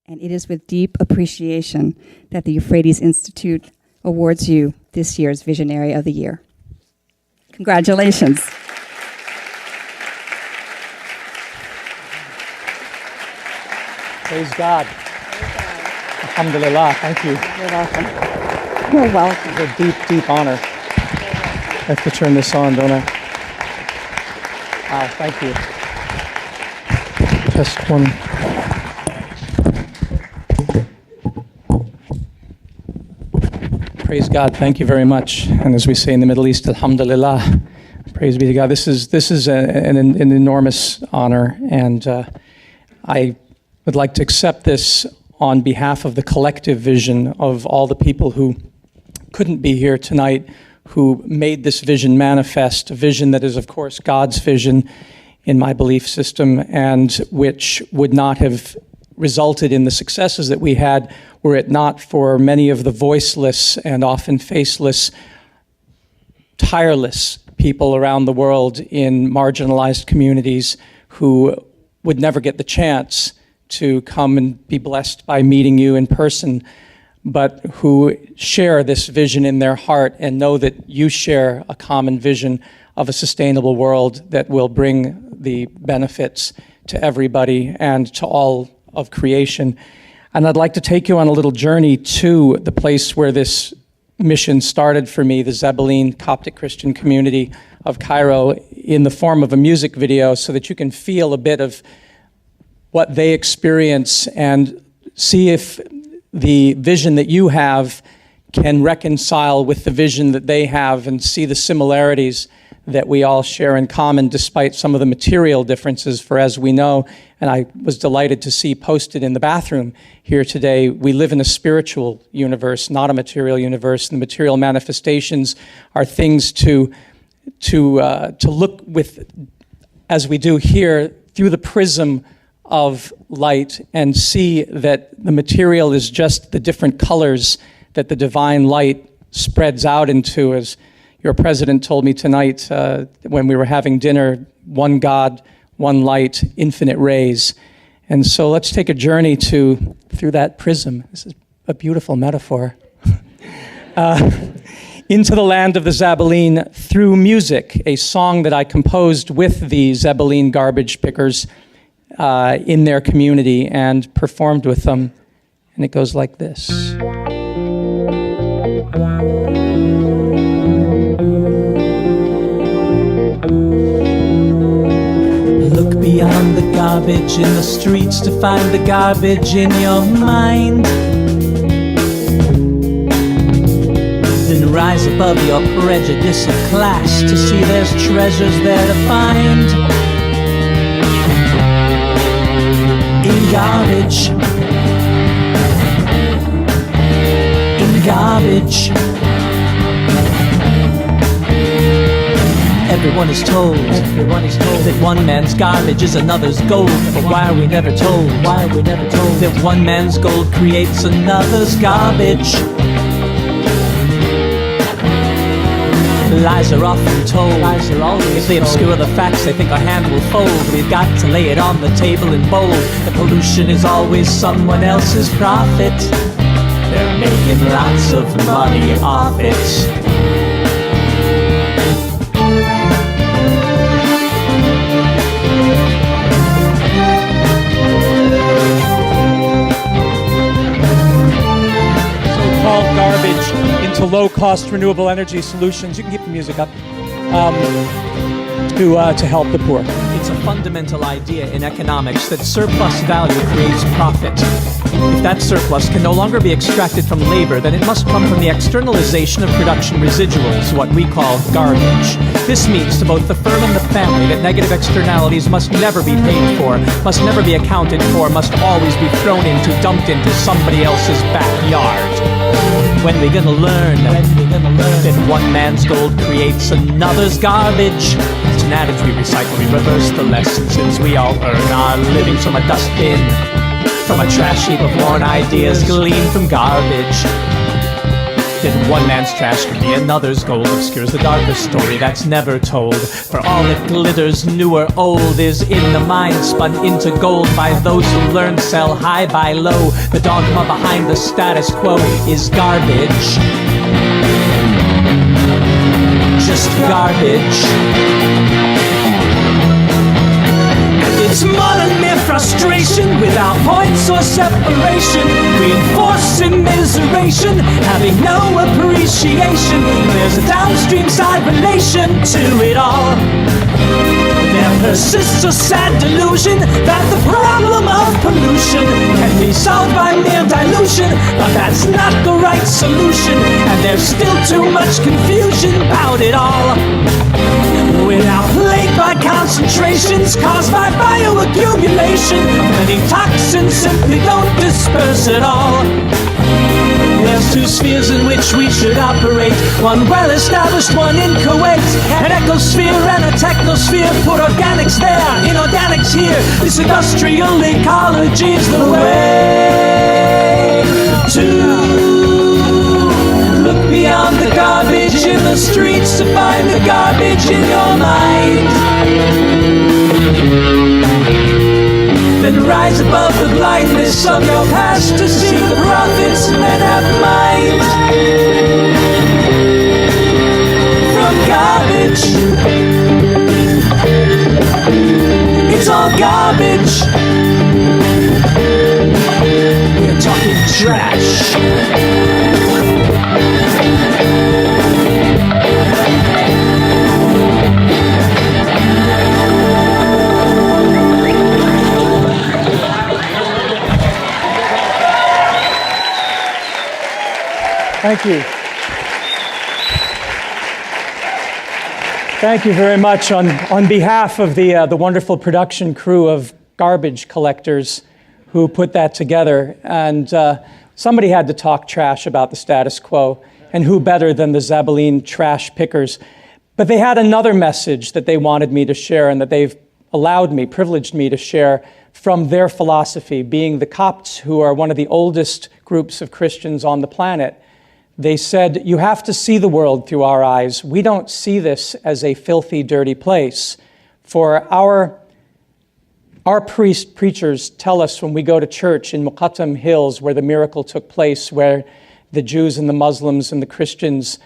and it is with deep appreciation that the Euphrates Institute awards you this year's Visionary of the Year. Congratulations. Praise God. Alhamdulillah. Thank you. You're welcome. You're welcome. It's a deep, deep honor. I have to turn this on, don't I? Thank you. Just one. Praise God. Thank you very much. And as we say in the Middle East, Alhamdulillah. Praise be to God. This is an enormous honor, and I would like to accept this on behalf of the collective vision of all the people who couldn't be here tonight, who made this vision manifest, a vision that is, of course, God's vision in my belief system, and which would not have resulted in the successes that we had were it not for many of the voiceless and often faceless, tireless people around the world in marginalized communities who would never get the chance to come and be blessed by meeting you in person, but who share this vision in their heart and know that you share a common vision of a sustainable world that will bring the benefits to everybody and to all of creation. And I'd like to take you on a little journey to the place where this mission started for me, the Zebulun Coptic Christian community of Cairo, in the form of a music video so that you can feel a bit of what they experience and see if the vision that you have can reconcile with the vision that they have and see the similarities that we all share in common despite some of the material differences. For as we know, and I was delighted to see posted in the bathroom here today, we live in a spiritual universe, not a material universe. And the material manifestations are things to look with, as we do here, through the prism of light and see that the material is just the different colors that the divine light spreads out into. As your president told me tonight when we were having dinner, one God, one light, infinite rays. And so let's take a journey through that prism. This is a beautiful metaphor. Into the land of the Zebulun through music, a song that I composed with the Zebulun garbage pickers in their community and performed with them. And it goes like this. Look beyond the garbage in the streets to find the garbage in your mind. Then rise above your prejudice of class to see there's treasures there to find. In garbage, in garbage. Everyone is told that one man's garbage is another's gold. But why are we never told? That one man's gold creates another's garbage? Lies are often told. If they obscure the facts, they think our hand will fold. We've got to lay it on the table in bold. The pollution is always someone else's profit. They're making lots of money off it. So-called garbage into low-cost renewable energy solutions. You can keep the music up. To help the poor. It's a fundamental idea in economics that surplus value creates profit. If that surplus can no longer be extracted from labor, then it must come from the externalization of production residuals, what we call garbage. This means to both the firm and the family that negative externalities must never be paid for, must never be accounted for, must always be thrown into, dumped into somebody else's backyard. When we gonna learn that one man's gold creates another's garbage? It's an adage we recycle, we reverse the lesson, since we all earn our livings from a dustbin, from a trash heap of worn ideas gleaned from garbage. Then one man's trash can be another's gold, obscures the darker story that's never told. For all that glitters, new or old, is in the mind spun into gold by those who learn sell high, buy low. The dogma behind the status quo is garbage. Just garbage. It's modern mere frustration without points or separation, reinforcing miseration, having no appreciation. There's a downstream side relation to it all. There persists a sad delusion that the problem of pollution can be solved by mere dilution, but that's not the right solution, and there's still too much confusion about it all. Without plagued by concentrations caused by bioaccumulation, many toxins simply don't disperse at all. There's two spheres in which we should operate, one well-established, one in Kuwait. An ecosphere and a technosphere, put organics there, inorganics here. This industrial ecology is the way to look beyond the garbage in the streets to find the garbage in your mind. Then rise above the blindness of your past to see the prophets men have mind. From garbage, it's all garbage. We're talking trash. Thank you. Thank you very much on behalf of the wonderful production crew of garbage collectors who put that together. And somebody had to talk trash about the status quo, and who better than the Zabbaleen trash pickers? But they had another message that they wanted me to share, and that they've allowed me, privileged me to share from their philosophy, being the Copts, who are one of the oldest groups of Christians on the planet. They said, you have to see the world through our eyes. We don't see this as a filthy, dirty place. For our preachers tell us when we go to church in Muqattam Hills, where the miracle took place, where the Jews and the Muslims and the Christians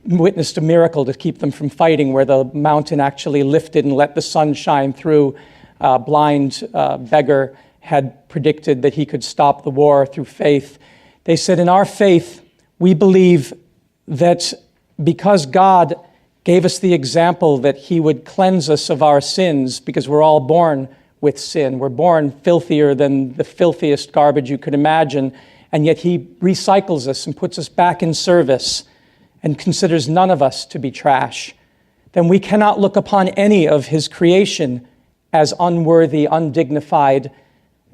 witnessed a miracle to keep them from fighting, where the mountain actually lifted and let the sun shine through. A blind beggar had predicted that he could stop the war through faith. They said, in our faith, we believe that because God gave us the example that he would cleanse us of our sins, because we're all born with sin. We're born filthier than the filthiest garbage you could imagine, and yet he recycles us and puts us back in service and considers none of us to be trash. Then we cannot look upon any of his creation as unworthy, undignified,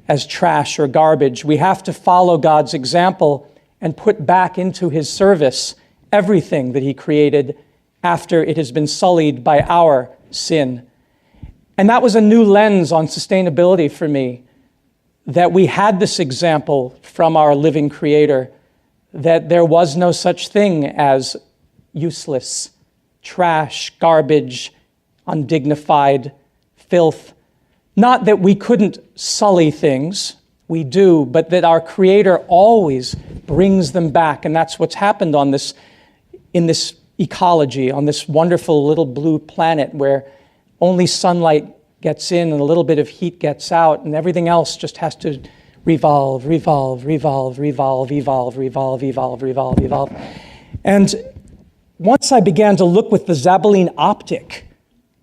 as trash or garbage. We have to follow God's example and put back into his service everything that he created after it has been sullied by our sin. And that was a new lens on sustainability for me, that we had this example from our living Creator, that there was no such thing as useless, trash, garbage, undignified, filth. Not that we couldn't sully things, we do, but that our Creator always brings them back. And that's what's happened in this ecology, on this wonderful little blue planet where only sunlight gets in and a little bit of heat gets out, and everything else just has to revolve. And once I began to look with the Zabbaleen optic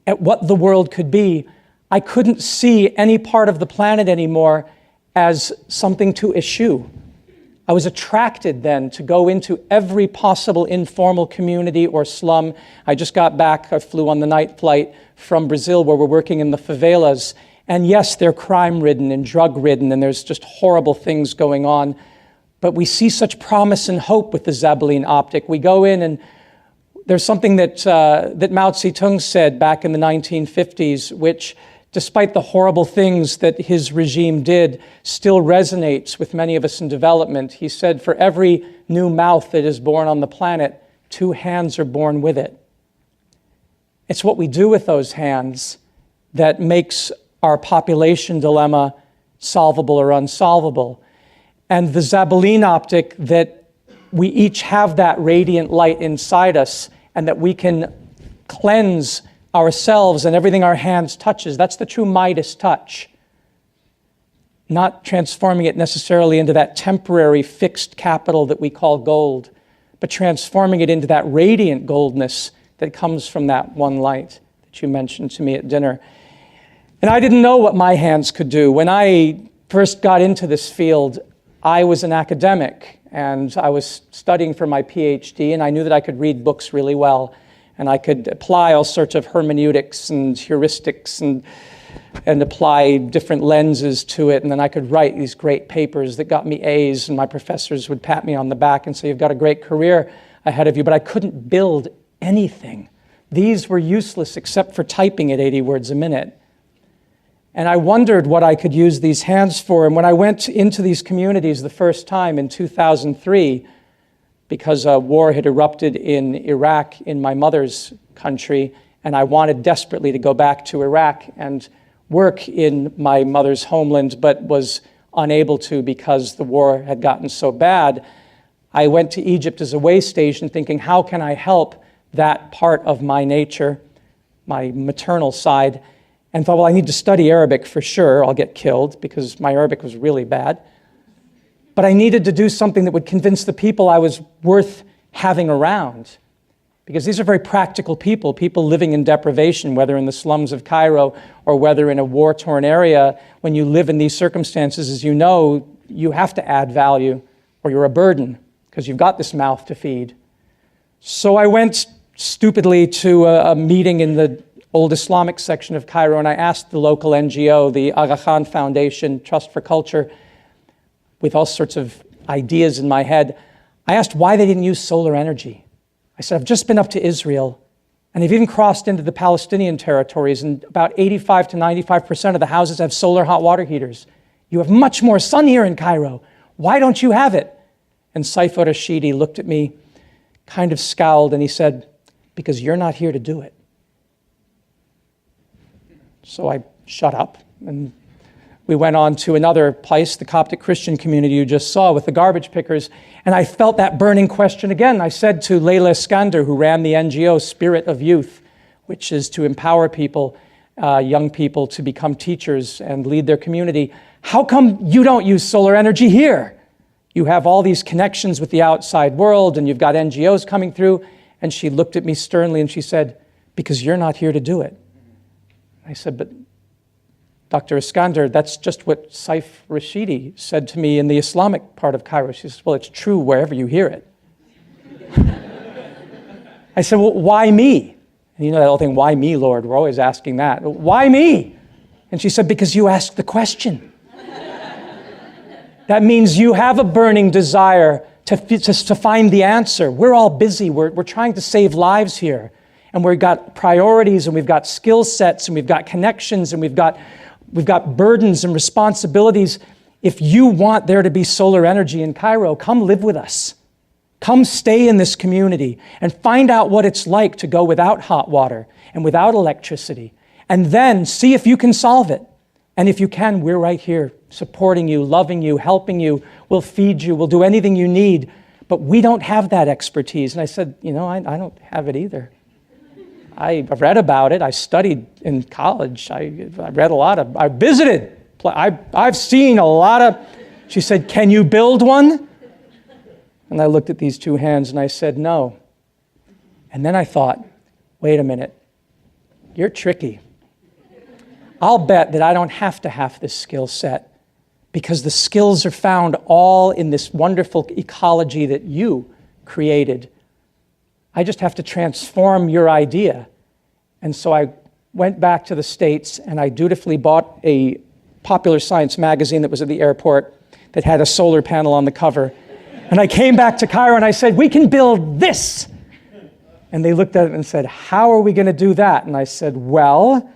at what the world could be, I couldn't see any part of the planet anymore as something to eschew. I was attracted then to go into every possible informal community or slum. I just got back, I flew on the night flight from Brazil, where we're working in the favelas. And yes, they're crime-ridden and drug-ridden, and there's just horrible things going on. But we see such promise and hope with the Zabbaleen optic. We go in, and there's something that Mao Zedong said back in the 1950s, which despite the horrible things that his regime did, still resonates with many of us in development. He said, for every new mouth that is born on the planet, 2 hands are born with it. It's what we do with those hands that makes our population dilemma solvable or unsolvable. And the Zabaline optic that we each have that radiant light inside us and that we can cleanse ourselves and everything our hands touches. That's the true Midas touch. Not transforming it necessarily into that temporary fixed capital that we call gold, but transforming it into that radiant goldness that comes from that one light that you mentioned to me at dinner. And I didn't know what my hands could do. When I first got into this field, I was an academic and I was studying for my PhD, and I knew that I could read books really well. And I could apply all sorts of hermeneutics and heuristics and apply different lenses to it. And then I could write these great papers that got me A's, and my professors would pat me on the back and say, you've got a great career ahead of you. But I couldn't build anything. These were useless except for typing at 80 words a minute. And I wondered what I could use these hands for. And when I went into these communities the first time in 2003, because a war had erupted in Iraq, in my mother's country, and I wanted desperately to go back to Iraq and work in my mother's homeland, but was unable to because the war had gotten so bad. I went to Egypt as a way station thinking, how can I help that part of my nature, my maternal side, and thought, well, I need to study Arabic for sure. I'll get killed because my Arabic was really bad. But I needed to do something that would convince the people I was worth having around. Because these are very practical people living in deprivation, whether in the slums of Cairo or whether in a war-torn area. When you live in these circumstances, as you know, you have to add value or you're a burden because you've got this mouth to feed. So I went stupidly to a meeting in the old Islamic section of Cairo, and I asked the local NGO, the Aga Khan Foundation, Trust for Culture, with all sorts of ideas in my head. I asked why they didn't use solar energy. I said, I've just been up to Israel, and they've even crossed into the Palestinian territories, and about 85 to 95% of the houses have solar hot water heaters. You have much more sun here in Cairo. Why don't you have it? And Saif Rashidi looked at me, kind of scowled, and he said, because you're not here to do it. So I shut up, and we went on to another place, the Coptic Christian community you just saw with the garbage pickers, and I felt that burning question again. I said to Layla Iskander, who ran the NGO Spirit of Youth, which is to empower people, young people, to become teachers and lead their community, how come you don't use solar energy here? You have all these connections with the outside world, and you've got NGOs coming through. And she looked at me sternly and she said, because you're not here to do it. I said, but Dr. Iskander, that's just what Saif Rashidi said to me in the Islamic part of Cairo. She says, well, it's true wherever you hear it. I said, well, why me? And you know that whole thing, why me, Lord? We're always asking that. Why me? And she said, because you asked the question. That means you have a burning desire to find the answer. We're all busy. We're trying to save lives here. And we've got priorities, and we've got skill sets, and we've got connections, and we've got burdens and responsibilities. If you want there to be solar energy in Cairo, come live with us. Come stay in this community and find out what it's like to go without hot water and without electricity. And then see if you can solve it. And if you can, we're right here supporting you, loving you, helping you. We'll feed you. We'll do anything you need. But we don't have that expertise. And I said, you know, I don't have it either. I've read about it. I studied in college. I read a lot of, I visited. I've seen a lot of, she said, can you build one? And I looked at these 2 hands and I said, no. And then I thought, wait a minute, you're tricky. I'll bet that I don't have to have this skill set because the skills are found all in this wonderful ecology that you created. I just have to transform your idea. And so I went back to the States and I dutifully bought a popular science magazine that was at the airport that had a solar panel on the cover. And I came back to Cairo and I said, we can build this. And they looked at it and said, how are we going to do that? And I said, well,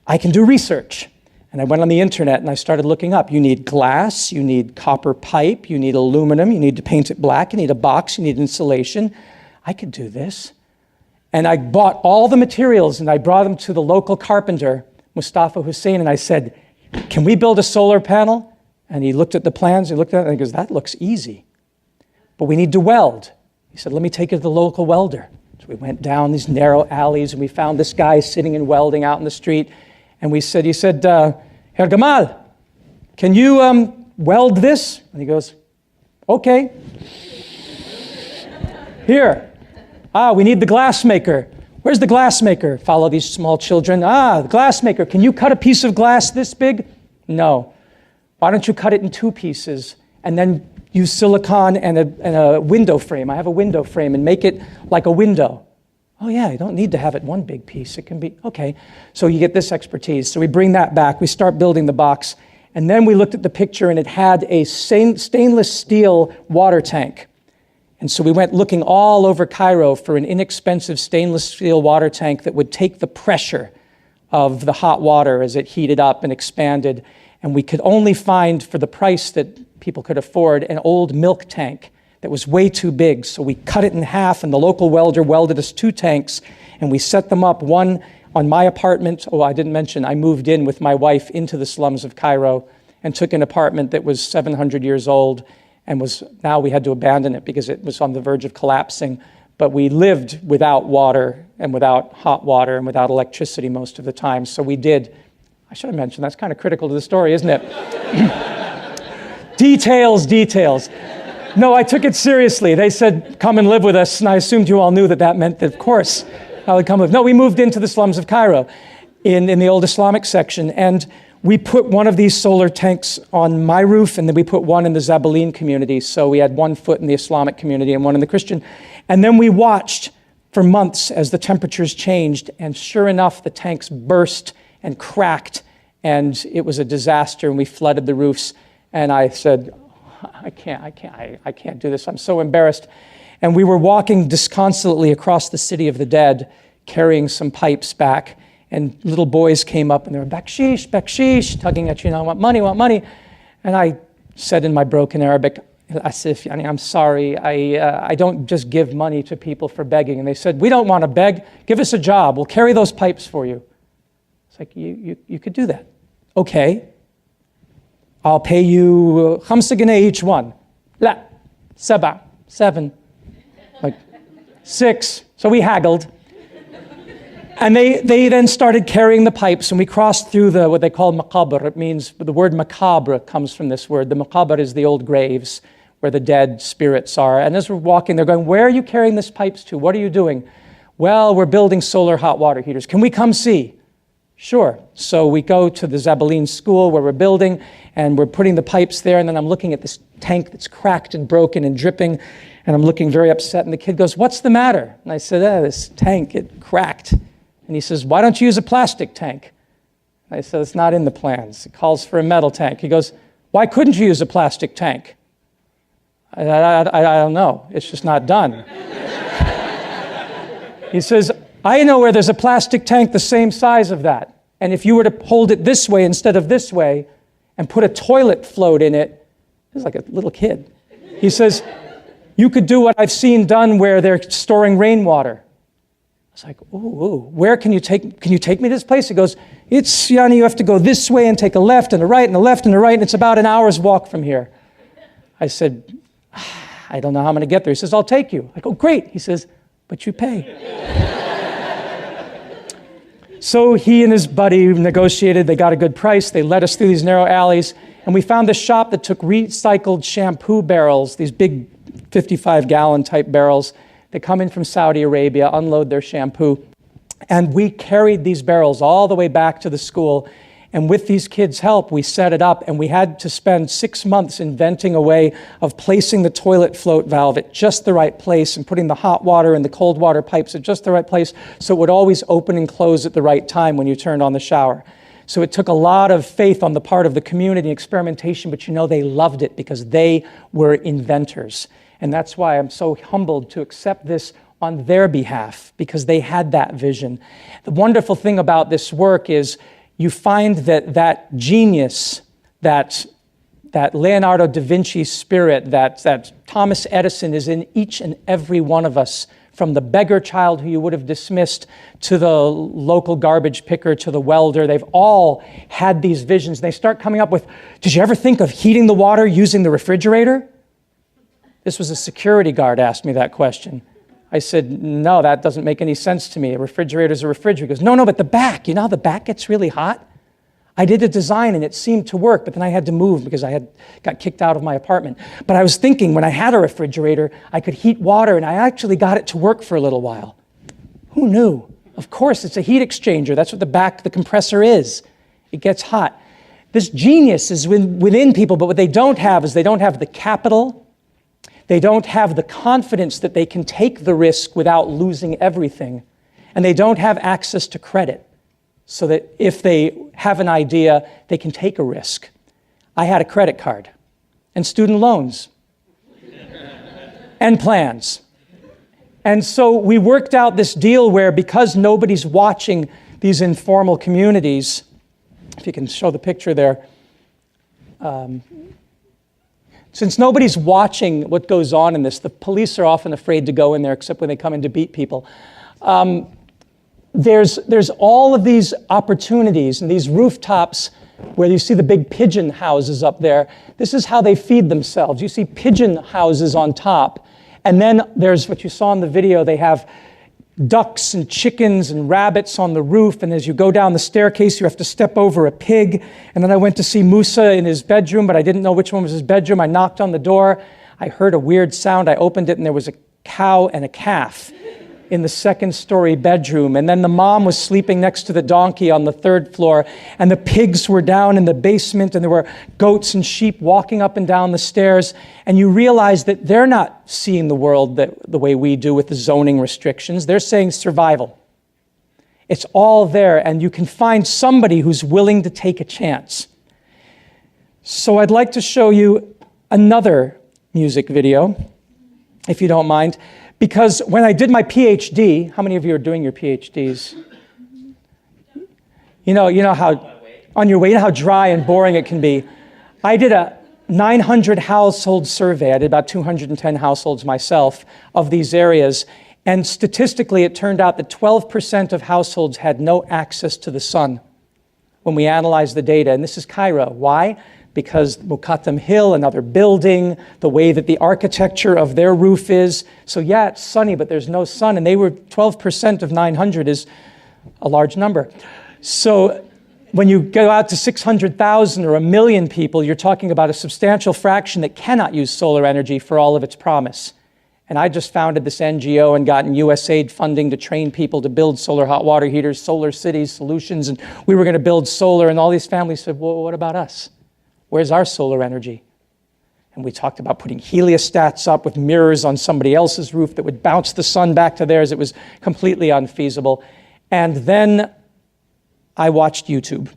I can do research. And I went on the internet and I started looking up. You need glass, you need copper pipe, you need aluminum, you need to paint it black, you need a box, you need insulation. I could do this. And I bought all the materials and I brought them to the local carpenter, Mustafa Hussein, and I said, can we build a solar panel? And he looked at the plans, he looked at it and he goes, that looks easy, but we need to weld. He said, let me take you to the local welder. So we went down these narrow alleys and we found this guy sitting and welding out in the street. And he said, Herr Gamal, can you weld this? And he goes, okay. Here. We need the glass maker. Where's the glass maker? Follow these small children. The glass maker. Can you cut a piece of glass this big? No. Why don't you cut it in 2 pieces and then use silicone and a window frame? I have a window frame and make it like a window. Oh yeah, you don't need to have it one big piece. It can be, okay. So you get this expertise. So we bring that back. We start building the box. And then we looked at the picture and it had a stainless steel water tank. And so we went looking all over Cairo for an inexpensive stainless steel water tank that would take the pressure of the hot water as it heated up and expanded. And we could only find, for the price that people could afford, an old milk tank that was way too big. So we cut it in half and the local welder welded us 2 tanks and we set them up, one on my apartment. I didn't mention, I moved in with my wife into the slums of Cairo and took an apartment that was 700 years old and now we had to abandon it because it was on the verge of collapsing. But we lived without water and without hot water and without electricity most of the time. So we did, I should have mentioned, that's kind of critical to the story, isn't it? Details. No, I took it seriously. They said, come and live with us, and I assumed you all knew that meant that, of course, I would come live. No, we moved into the slums of Cairo in the old Islamic section, and we put one of these solar tanks on my roof, and then we put one in the Zabaleen community, so we had 1 foot in the Islamic community and 1 in the Christian. And then we watched for months as the temperatures changed, and sure enough, the tanks burst and cracked, and it was a disaster, and we flooded the roofs, and I said, I can't do this. I'm so embarrassed. And we were walking disconsolately across the city of the dead, carrying some pipes back. And little boys came up and they were, bakshish, tugging at you, I want money. And I said in my broken Arabic, Asif, I'm sorry, I don't just give money to people for begging. And they said, we don't want to beg. Give us a job. We'll carry those pipes for you. It's like, you could do that. Okay. I'll pay you 5 جنيه each one. La, 7, like 6. So we haggled. And they then started carrying the pipes, and we crossed through what they call maqabr. It means, the word macabre comes from this word. The maqabr is the old graves where the dead spirits are. And as we're walking, they're going, where are you carrying these pipes to? What are you doing? Well, we're building solar hot water heaters. Can we come see? Sure. So we go to the Zabaleen school where we're building, and we're putting the pipes there, and then I'm looking at this tank that's cracked and broken and dripping, and I'm looking very upset, and the kid goes, what's the matter? And I said, this tank, it cracked. And he says, why don't you use a plastic tank? I said, it's not in the plans. It calls for a metal tank. He goes, why couldn't you use a plastic tank? I don't know. It's just not done. He says, I know where there's a plastic tank the same size of that. And if you were to hold it this way instead of this way and put a toilet float in it, he's like a little kid. He says, you could do what I've seen done where they're storing rainwater. I was like, ooh, where can you take me to this place? He goes, it's, you have to go this way and take a left and a right and a left and a right, and it's about an hour's walk from here. I said, I don't know how I'm going to get there. He says, I'll take you. I go, great. He says, but you pay. So he and his buddy negotiated. They got a good price. They led us through these narrow alleys. And we found this shop that took recycled shampoo barrels, these big 55-gallon type barrels. They come in from Saudi Arabia, unload their shampoo. And we carried these barrels all the way back to the school. And with these kids' help, we set it up. And we had to spend 6 months inventing a way of placing the toilet float valve at just the right place and putting the hot water and the cold water pipes at just the right place so it would always open and close at the right time when you turned on the shower. So it took a lot of faith on the part of the community and experimentation, but they loved it because they were inventors. And that's why I'm so humbled to accept this on their behalf, because they had that vision. The wonderful thing about this work is you find that genius, that Leonardo da Vinci spirit, that Thomas Edison is in each and every one of us, from the beggar child who you would have dismissed to the local garbage picker to the welder. They've all had these visions. They start coming up with, did you ever think of heating the water using the refrigerator? This was a security guard asked me that question. I said, no, that doesn't make any sense to me. A refrigerator's a refrigerator. He goes, no, but the back, you know how the back gets really hot? I did a design and it seemed to work, but then I had to move because I got kicked out of my apartment. But I was thinking when I had a refrigerator, I could heat water, and I actually got it to work for a little while. Who knew? Of course, it's a heat exchanger. That's what the compressor is. It gets hot. This genius is within people, but what they don't have is they don't have the capital. They don't have the confidence that they can take the risk without losing everything. And they don't have access to credit, so that if they have an idea, they can take a risk. I had a credit card and student loans and plans. And so we worked out this deal where, because nobody's watching these informal communities, if you can show the picture there, since nobody's watching what goes on in this, the police are often afraid to go in there except when they come in to beat people. There's all of these opportunities and these rooftops where you see the big pigeon houses up there. This is how they feed themselves. You see pigeon houses on top. And then there's what you saw in the video. They have ducks and chickens and rabbits on the roof. And as you go down the staircase, you have to step over a pig. And then I went to see Musa in his bedroom, but I didn't know which one was his bedroom. I knocked on the door. I heard a weird sound. I opened it, and there was a cow and a calf in the second-story bedroom. And then the mom was sleeping next to the donkey on the third floor, and the pigs were down in the basement, and there were goats and sheep walking up and down the stairs. And you realize that they're not seeing the world the way we do with the zoning restrictions. They're saying survival. It's all there, and you can find somebody who's willing to take a chance. So I'd like to show you another music video, if you don't mind. Because when I did my PhD, how many of you are doing your PhDs? You know how, on your way, you know how dry and boring it can be. I did a 900 household survey. I did about 210 households myself of these areas. And statistically, it turned out that 12% of households had no access to the sun when we analyzed the data. And this is Cairo. Why? Because Muqattam Hill, another building, the way that the architecture of their roof is. So yeah, it's sunny, but there's no sun. And they were 12% of 900 is a large number. So when you go out to 600,000 or 1 million people, you're talking about a substantial fraction that cannot use solar energy for all of its promise. And I just founded this NGO and gotten USAID funding to train people to build solar hot water heaters, solar cities, solutions. And we were going to build solar, and all these families said, well, what about us? Where's our solar energy? And we talked about putting heliostats up with mirrors on somebody else's roof that would bounce the sun back to theirs. It was completely unfeasible. And then I watched YouTube.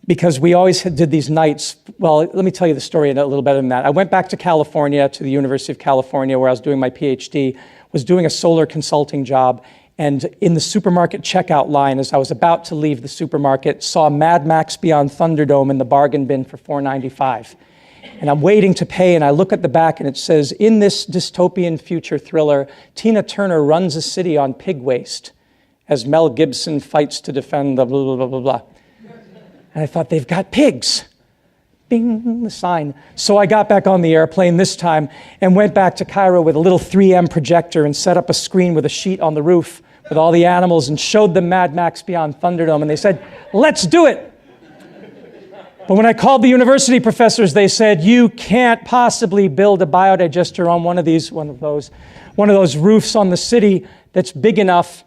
Because we always did these nights. Well, let me tell you the story a little better than that. I went back to California, to the University of California, where I was doing my PhD, was doing a solar consulting job. And in the supermarket checkout line, as I was about to leave the supermarket, saw Mad Max Beyond Thunderdome in the bargain bin for $4.95. And I'm waiting to pay, and I look at the back, and it says, in this dystopian future thriller, Tina Turner runs a city on pig waste as Mel Gibson fights to defend the blah, blah, blah, blah, blah. And I thought, they've got pigs. Bing, the sign. So I got back on the airplane this time and went back to Cairo with a little 3M projector and set up a screen with a sheet on the roof with all the animals and showed them Mad Max Beyond Thunderdome. And they said, let's do it. But when I called the university professors, they said, you can't possibly build a biodigester on one of those roofs on the city that's big enough,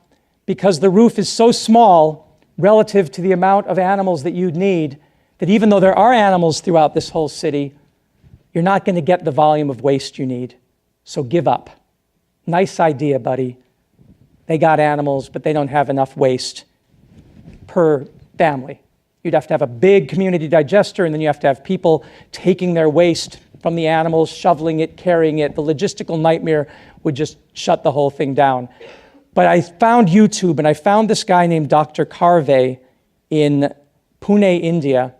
because the roof is so small relative to the amount of animals that you'd need, that even though there are animals throughout this whole city, you're not going to get the volume of waste you need. So give up. Nice idea, buddy. They got animals, but they don't have enough waste per family. You'd have to have a big community digester, and then you have to have people taking their waste from the animals, shoveling it, carrying it. The logistical nightmare would just shut the whole thing down. But I found YouTube, and I found this guy named Dr. Karve in Pune, India,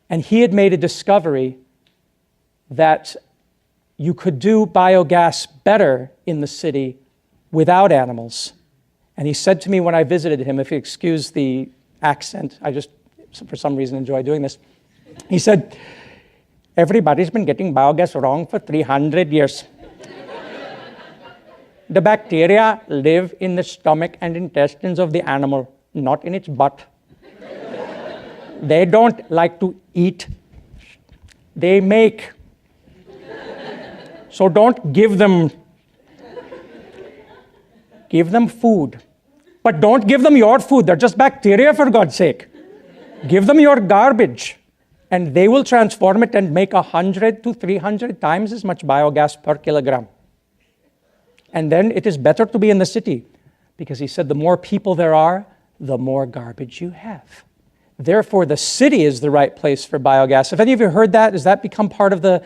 and he had made a discovery that you could do biogas better in the city without animals. And he said to me when I visited him, if you excuse the accent, I just, for some reason, enjoy doing this. He said, everybody's been getting biogas wrong for 300 years. The bacteria live in the stomach and intestines of the animal, not in its butt. They don't like to eat. They make. So don't give them food. But don't give them your food. They're just bacteria, for God's sake. Give them your garbage, and they will transform it and make 100 to 300 times as much biogas per kilogram. And then it is better to be in the city, because he said the more people there are, the more garbage you have. Therefore, the city is the right place for biogas. Have any of you heard that? Has that become part of the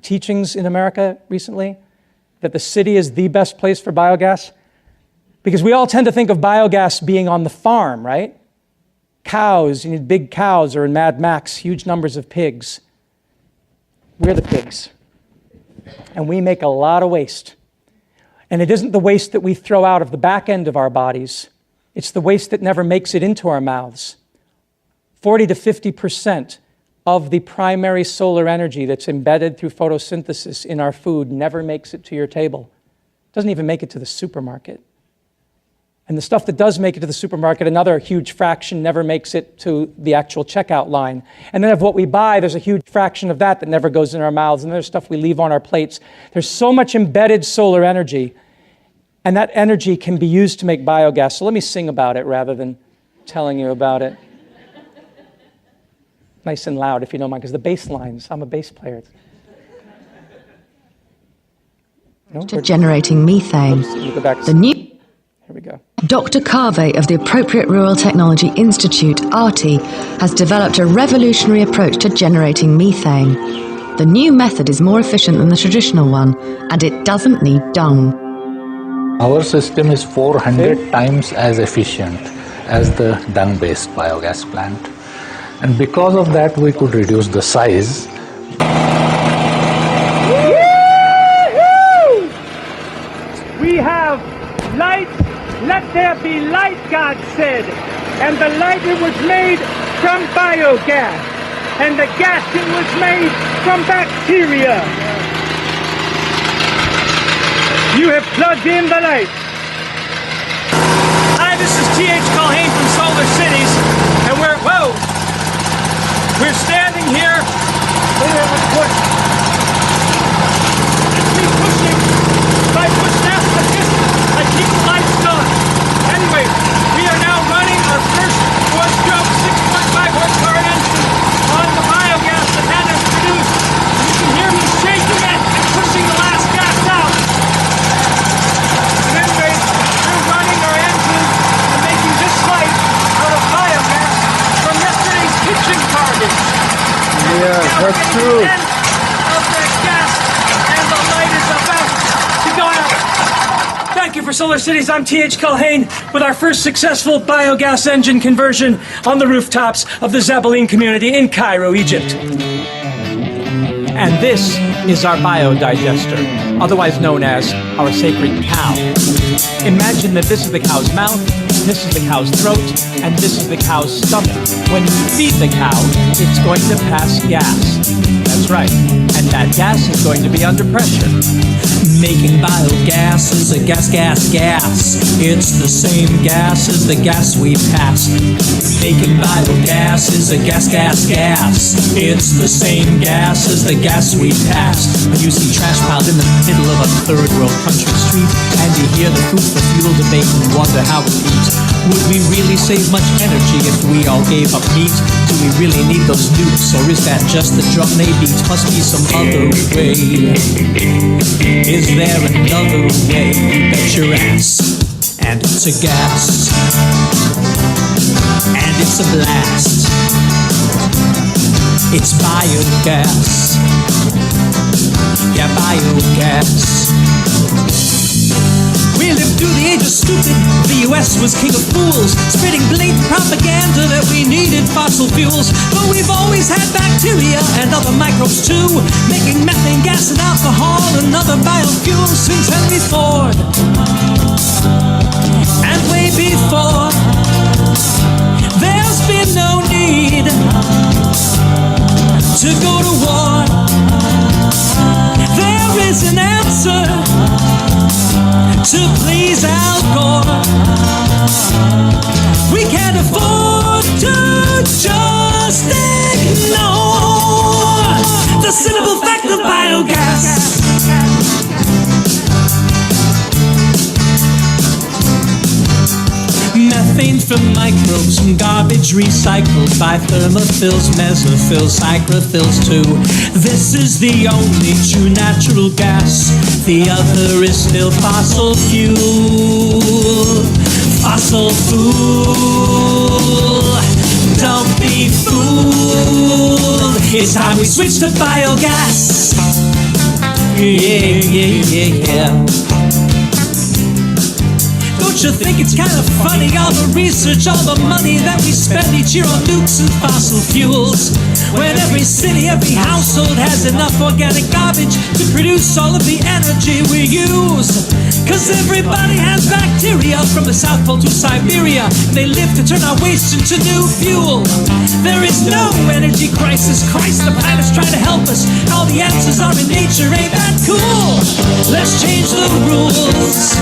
teachings in America recently? That the city is the best place for biogas? Because we all tend to think of biogas being on the farm, right? Cows, you need big cows, or in Mad Max, huge numbers of pigs. We're the pigs. And we make a lot of waste. And it isn't the waste that we throw out of the back end of our bodies. It's the waste that never makes it into our mouths. 40 to 50% of the primary solar energy that's embedded through photosynthesis in our food never makes it to your table. It doesn't even make it to the supermarket. And the stuff that does make it to the supermarket, another huge fraction never makes it to the actual checkout line. And then of what we buy, there's a huge fraction of that never goes in our mouths, and there's stuff we leave on our plates. There's so much embedded solar energy, and that energy can be used to make biogas. So let me sing about it rather than telling you about it. Nice and loud, if you don't mind, because the bass lines, I'm a bass player. No, generating methane. The new Here we go. Dr. Carvey of the Appropriate Rural Technology Institute, ARTI, has developed a revolutionary approach to generating methane. The new method is more efficient than the traditional one, and it doesn't need dung. Our system is 400 times as efficient as the dung-based biogas plant. And because of that, we could reduce the size. We have light. Let there be light, God said. And the light, it was made from biogas. And the gas, it was made from bacteria. You have plugged in the light. Hi, this is TH Culhane from Solar Cities, and we're standing here. It's me pushing. If I push that, I keep the lights going. Anyway, we are now running our first 4-stroke 6.5 horsepower engine on the biogas that Hannah has produced. You can hear me shaking it and pushing the last gas out. And anyway, we're running our engine and making this light out of biogas from yesterday's kitchen garbage. Yeah, that's true. Of that gas, and the light is about to go out. Thank you for Solar Cities. I'm TH Culhane with our first successful biogas engine conversion on the rooftops of the Zabaleen community in Cairo, Egypt. And this is our biodigester, otherwise known as our sacred cow. Imagine that this is the cow's mouth, this is the cow's throat, and this is the cow's stomach. When you feed the cow, it's going to pass gas. That's right. And that gas is going to be under pressure. Making biogas is a gas. It's the same gas as the gas we pass. Making biogas is a gas. It's the same gas as the gas we pass. When you see trash piled in the middle of a third world country street, and you hear the food for fuel debate and wonder how it eats, would we really save much energy if we all gave up meat? Do we really need those nukes, or is that just the drum they beat? Must be some other way. Is there another way? You bet your ass. And it's a gas. And it's a blast. It's biogas. Yeah, biogas. We lived through the age of stupid. West was king of fools, spreading blatant propaganda that we needed fossil fuels. But we've always had bacteria and other microbes too, making methane gas and alcohol and other biofuels since Henry Ford. And way before, there's been no need to go to war. There is an answer to please Al Gore. We can't afford to just ignore the simple fact of biogas. Methane from microbes and garbage recycled by thermophils, mesophils, hydrophils too. This is the only true natural gas. The other is still fossil fuel. Fossil fuel. Don't be fooled. It's time we switch to biogas. Yeah. Don't you think it's kind of funny, all the research, all the money that we spend each year on nukes and fossil fuels, when every city, every household has enough organic garbage to produce all of the energy we use? Cause everybody has bacteria from the South Pole to Siberia, and they live to turn our waste into new fuel. There is no energy crisis. Christ, the planet's trying to help us. All the answers are in nature, ain't that cool? Let's change the rules.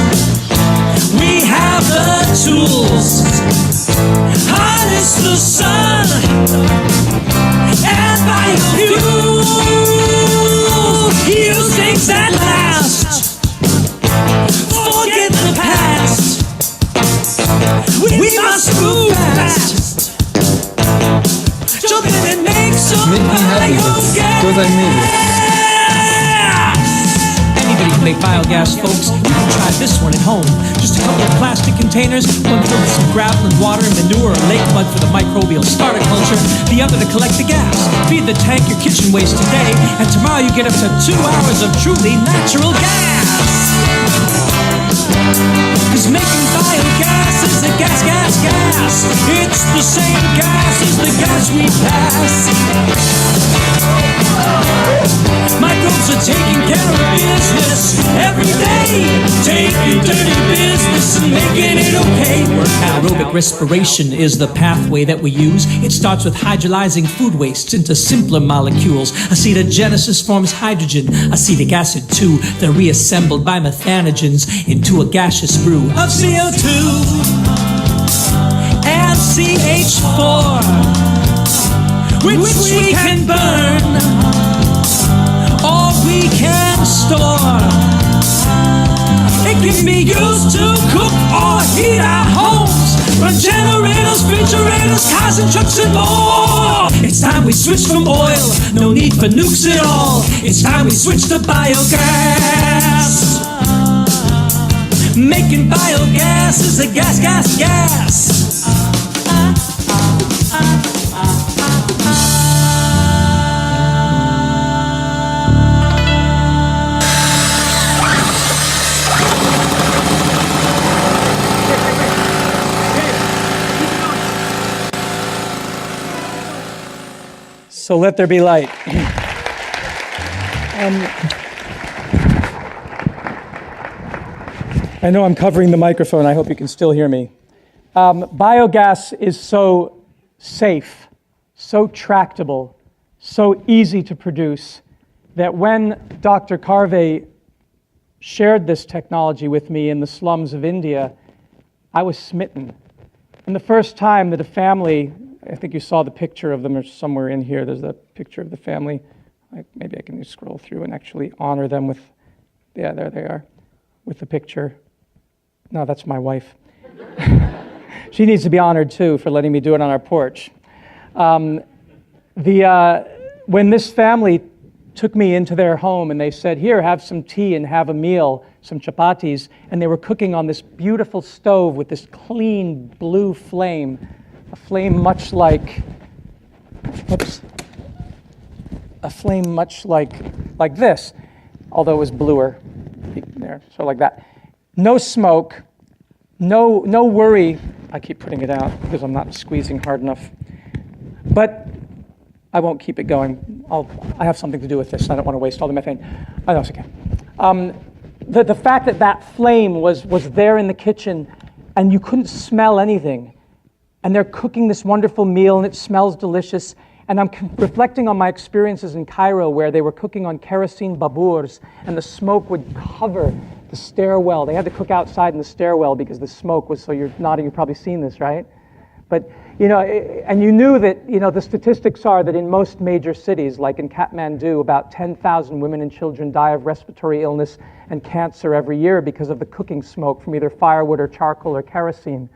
We have the tools. Harness the sun and biofuel. Use things that last. Forget the past. We must move fast. Jump in and make some biogas. Anybody can make biogas, folks. You can try this one at home. Just a couple of plastic containers, one filled with some gravel and water and manure or lake mud for the microbial starter culture, the other to collect the gas. Feed the tank your kitchen waste today, and tomorrow you get up to 2 hours of truly natural gas. Cause making biogas is a gas. It's the same gas as the gas we pass. Microbes are taking care of business every day, taking dirty business and making it okay. Aerobic respiration is the pathway that we use. It starts with hydrolyzing food wastes into simpler molecules. Acetogenesis forms hydrogen, acetic acid too. They're reassembled by methanogens into a gaseous brew of CO2 and CH4, which we can burn or we can store. It can be used to cook or heat our homes, run generators, refrigerators, cars and trucks and more. It's time we switch from oil, no need for nukes at all. It's time we switch to biogas. Making biogas is a gas. So let there be light. I know I'm covering the microphone. I hope you can still hear me. Biogas is so safe, so tractable, so easy to produce that when Dr. Carvey shared this technology with me in the slums of India, I was smitten. And the first time that a family, I think you saw the picture of them or somewhere in here, there's a picture of the family. Maybe I can just scroll through and actually honor them with, yeah, there they are, with the picture. No, that's my wife. She needs to be honored too for letting me do it on our porch. When this family took me into their home and they said, here, have some tea and have a meal, some chapatis, and they were cooking on this beautiful stove with this clean blue flame, a flame much like, like this, although it was bluer, there, so like that. No smoke, no worry. I keep putting it out because I'm not squeezing hard enough. But I won't keep it going. I have something to do with this. I don't want to waste all the methane. Oh, no, it's okay. The fact that that flame was there in the kitchen and you couldn't smell anything, and they're cooking this wonderful meal and it smells delicious, and I'm reflecting on my experiences in Cairo where they were cooking on kerosene baburs and the smoke would cover the stairwell. They had to cook outside in the stairwell because the smoke was, so you're nodding, you've probably seen this, right? But, and you knew that, the statistics are that in most major cities, like in Kathmandu, about 10,000 women and children die of respiratory illness and cancer every year because of the cooking smoke from either firewood or charcoal or kerosene.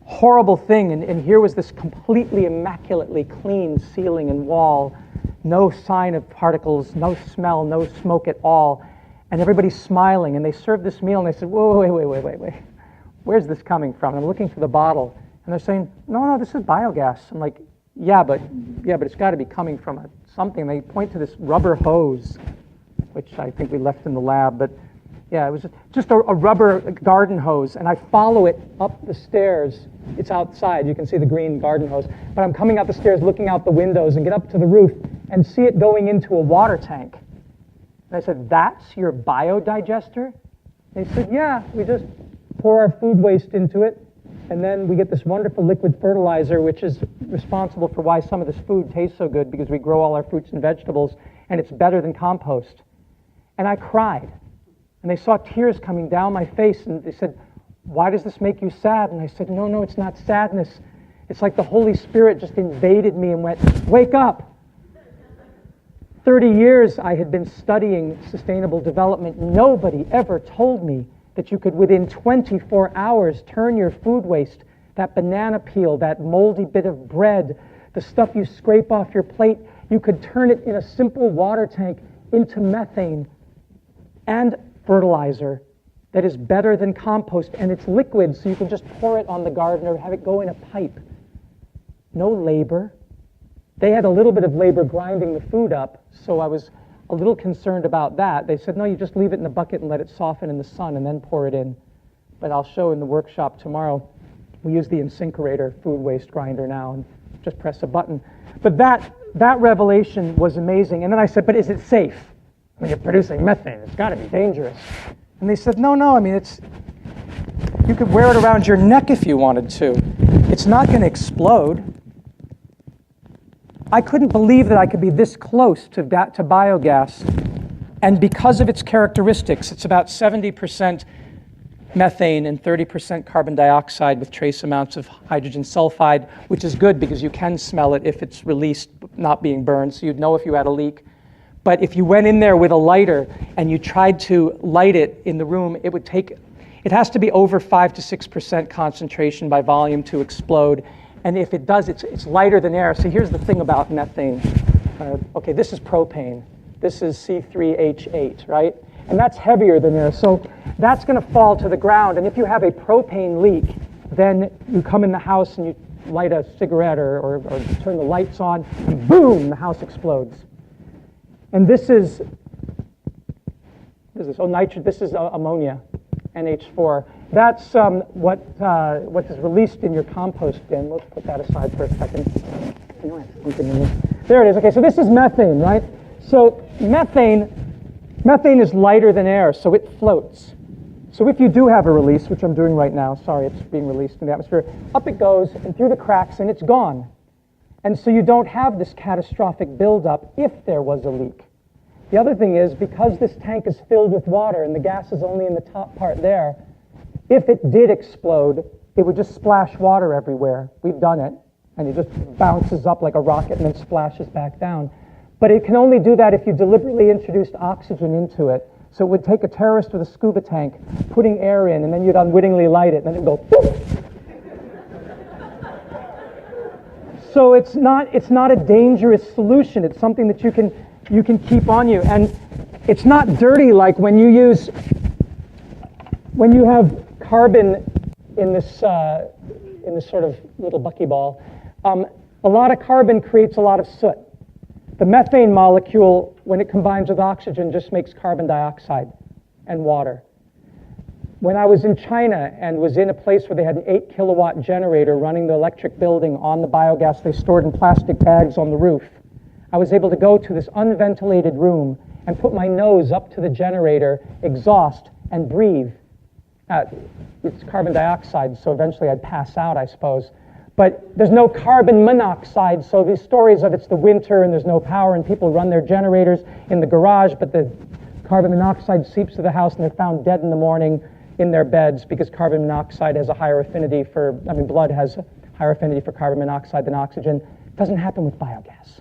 Horrible thing, and here was this completely immaculately clean ceiling and wall, no sign of particles, no smell, no smoke at all, and everybody's smiling, and they served this meal, and they said, whoa, wait, where's this coming from? And I'm looking for the bottle, and they're saying, no, this is biogas. I'm like, yeah, but it's got to be coming from something. They point to this rubber hose, which I think we left in the lab, but yeah, it was just a rubber garden hose, and I follow it up the stairs. It's outside, you can see the green garden hose, but I'm coming out the stairs, looking out the windows, and get up to the roof, and see it going into a water tank. And I said, that's your biodigester? They said, yeah, we just pour our food waste into it, and then we get this wonderful liquid fertilizer, which is responsible for why some of this food tastes so good, because we grow all our fruits and vegetables, and it's better than compost. And I cried. And they saw tears coming down my face, and they said, why does this make you sad? And I said, no, it's not sadness. It's like the Holy Spirit just invaded me and went, wake up. 30 years I had been studying sustainable development. Nobody ever told me that you could, within 24 hours, turn your food waste, that banana peel, that moldy bit of bread, the stuff you scrape off your plate, you could turn it in a simple water tank into methane and fertilizer that is better than compost, and it's liquid, so you can just pour it on the garden or have it go in a pipe. No labor. They had a little bit of labor grinding the food up, so I was a little concerned about that. They said, no, you just leave it in the bucket and let it soften in the sun and then pour it in. But I'll show in the workshop tomorrow. We use the InSinkErator food waste grinder now and just press a button. But that revelation was amazing. And then I said, but is it safe? When you're producing methane, it's got to be dangerous. And they said, no, I mean, you could wear it around your neck if you wanted to. It's not going to explode. I couldn't believe that I could be this close to biogas. And because of its characteristics, it's about 70% methane and 30% carbon dioxide with trace amounts of hydrogen sulfide, which is good because you can smell it if it's released, not being burned, so you'd know if you had a leak. But if you went in there with a lighter and you tried to light it in the room, it has to be over 5 to 6% concentration by volume to explode. And if it does, it's lighter than air. So here's the thing about methane. Okay, this is propane. This is C3H8, right? And that's heavier than air. So that's going to fall to the ground. And if you have a propane leak, then you come in the house and you light a cigarette or turn the lights on, and boom, the house explodes. And this is ammonia, NH4. That's what is released in your compost bin. Let's put that aside for a second. There it is. Okay, so this is methane, right? So methane is lighter than air, so it floats. So if you do have a release, which I'm doing right now, sorry, it's being released in the atmosphere, up it goes and through the cracks and it's gone. And so you don't have this catastrophic buildup if there was a leak. The other thing is, because this tank is filled with water and the gas is only in the top part there, if it did explode, it would just splash water everywhere. We've done it, and it just bounces up like a rocket and then splashes back down. But it can only do that if you deliberately introduced oxygen into it. So it would take a terrorist with a scuba tank, putting air in, and then you'd unwittingly light it, and then it'd go poof. So it's not a dangerous solution. It's something that you can keep on you, and it's not dirty like when you have carbon in this sort of little buckyball. A lot of carbon creates a lot of soot. The methane molecule, when it combines with oxygen, just makes carbon dioxide and water. when I was in China and was in a place where they had an 8-kilowatt generator running the electric building on the biogas they stored in plastic bags on the roof, I was able to go to this unventilated room and put my nose up to the generator, exhaust, and breathe. It's carbon dioxide, so eventually I'd pass out, I suppose. But there's no carbon monoxide, so these stories of it's the winter and there's no power and people run their generators in the garage, but the carbon monoxide seeps to the house and they're found dead in the morning in their beds because carbon monoxide has a higher affinity for, blood has a higher affinity for carbon monoxide than oxygen. It doesn't happen with biogas.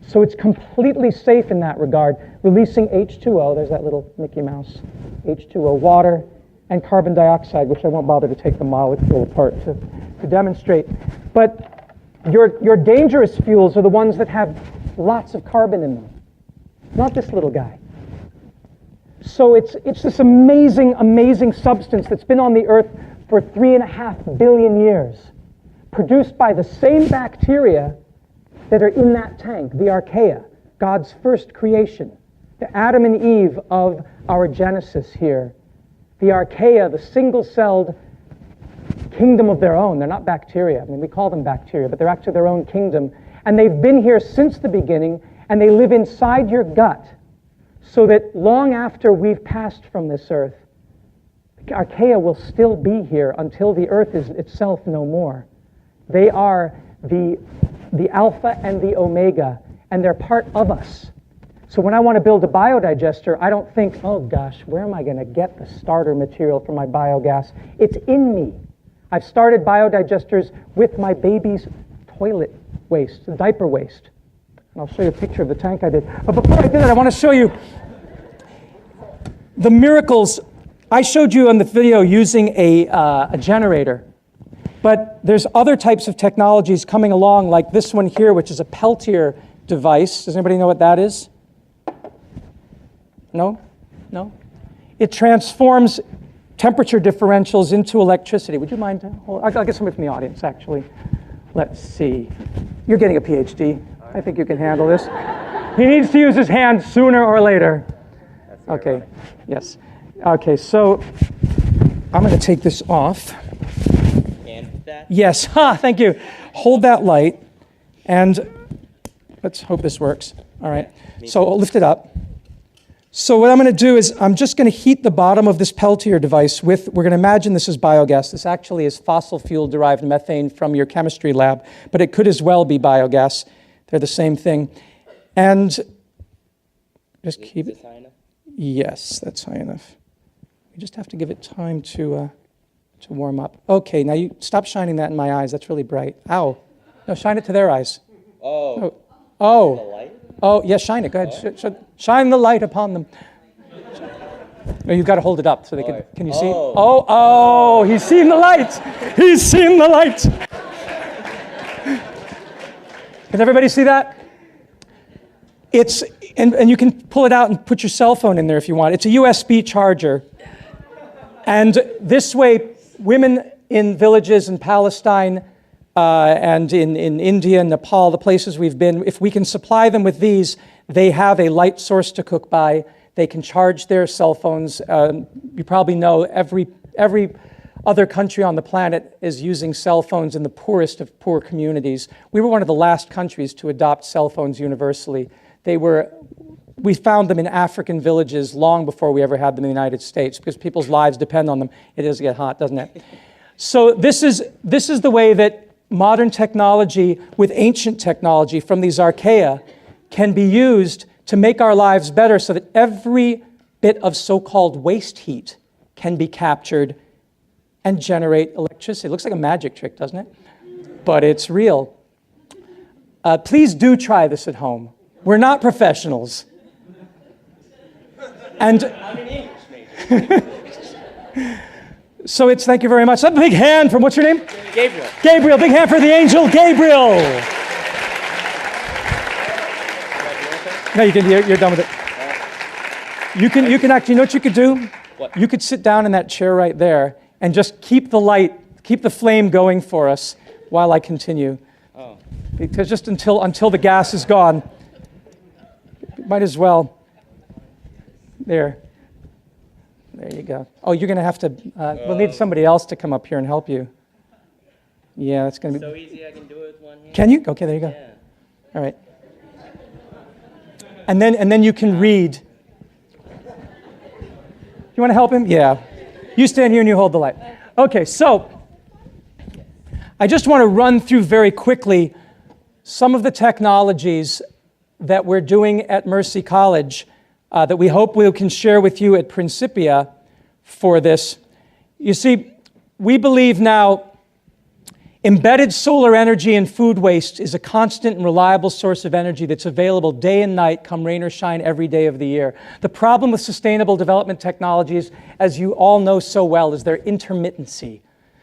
So it's completely safe in that regard, releasing H2O, there's that little Mickey Mouse, H2O, water, and carbon dioxide, which I won't bother to take the molecule apart to demonstrate. But your dangerous fuels are the ones that have lots of carbon in them, not this little guy. So it's this amazing, amazing substance that's been on the Earth for 3.5 billion years, produced by the same bacteria that are in that tank, the archaea, God's first creation, the Adam and Eve of our Genesis here. The archaea, the single-celled kingdom of their own. They're not bacteria. We call them bacteria, but they're actually their own kingdom. And they've been here since the beginning, and they live inside your gut, so that long after we've passed from this earth, the archaea will still be here until the earth is itself no more. They are the alpha and the omega, and they're part of us. So when I want to build a biodigester, I don't think, oh gosh, where am I going to get the starter material for my biogas? It's in me. I've started biodigesters with my baby's toilet waste, diaper waste. And I'll show you a picture of the tank I did. But before I do that, I want to show you the miracles. I showed you on the video using a generator. But there's other types of technologies coming along, like this one here, which is a Peltier device. Does anybody know what that is? No? No? It transforms temperature differentials into electricity. Would you mind? I'll get somebody from the audience, actually. Let's see. You're getting a PhD. I think you can handle this. He needs to use his hands sooner or later. Okay, yes. Okay, so I'm going to take this off. And that? Yes, thank you. Hold that light, and let's hope this works. All right, so I'll lift it up. So what I'm going to do is I'm just going to heat the bottom of this Peltier device with, we're going to imagine this is biogas. This actually is fossil fuel-derived methane from your chemistry lab, but it could as well be biogas. They're the same thing. And just keep it. High enough? Yes, that's high enough. We just have to give it time to warm up. Okay, now you stop shining that in my eyes. That's really bright. Ow. No, shine it to their eyes. Oh. Oh. The light? Oh, yes, shine it. Go ahead. Shine the light upon them. No, you've got to hold it up so they can you see? Oh, he's seen the light. He's seen the light. Can everybody see that? It's, and you can pull it out and put your cell phone in there if you want. It's a USB charger. And this way, women in villages in Palestine and in India and Nepal, the places we've been, if we can supply them with these, they have a light source to cook by. They can charge their cell phones. You probably know every other country on the planet is using cell phones in the poorest of poor communities. We were one of the last countries to adopt cell phones universally. We found them in African villages long before we ever had them in the United States because people's lives depend on them. It does get hot, doesn't it? So this is the way that modern technology with ancient technology from these archaea can be used to make our lives better so that every bit of so-called waste heat can be captured and generate electricity. It looks like a magic trick, doesn't it? But it's real. Please do try this at home. We're not professionals. And so thank you very much. A big hand from, what's your name? Gabriel. Gabriel, big hand for the angel, Gabriel. No, you're done with it. You can actually, you know what you could do? What? You could sit down in that chair right there and just keep the flame going for us while I continue. Oh. Because just until the gas is gone, might as well. There. There you go. Oh, you're going to have to, we'll need somebody else to come up here and help you. Yeah, that's going to be. So easy, I can do it with one hand. Can you? Okay, there you go. Yeah. All right. And then you can read. You want to help him? Yeah. You stand here and you hold the light. Okay, so I just want to run through very quickly some of the technologies that we're doing at Mercy College that we hope we can share with you at Principia for this. You see, we believe now embedded solar energy in food waste is a constant and reliable source of energy that's available day and night, come rain or shine, every day of the year. The problem with sustainable development technologies, as you all know so well, is their intermittency.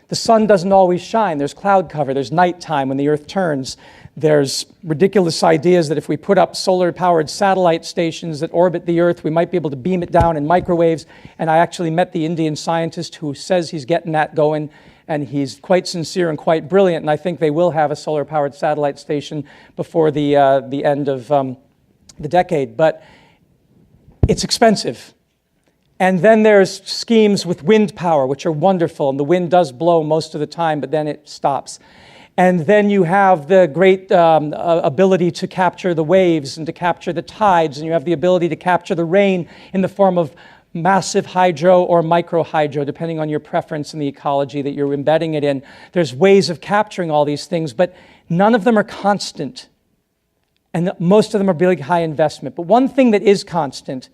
The sun doesn't always shine. There's cloud cover. There's nighttime when the earth turns. There's ridiculous ideas that if we put up solar-powered satellite stations that orbit the earth, we might be able to beam it down in microwaves. And I actually met the Indian scientist who says he's getting that going, and he's quite sincere and quite brilliant, and I think they will have a solar-powered satellite station before the end of the decade. But it's expensive. And then there's schemes with wind power, which are wonderful, and the wind does blow most of the time, but then it stops. And then you have the great ability to capture the waves and to capture the tides, and you have the ability to capture the rain in the form of massive hydro or micro hydro, depending on your preference and the ecology that you're embedding it in. There's ways of capturing all these things, but none of them are constant. And most of them are really high investment. But one thing that is constant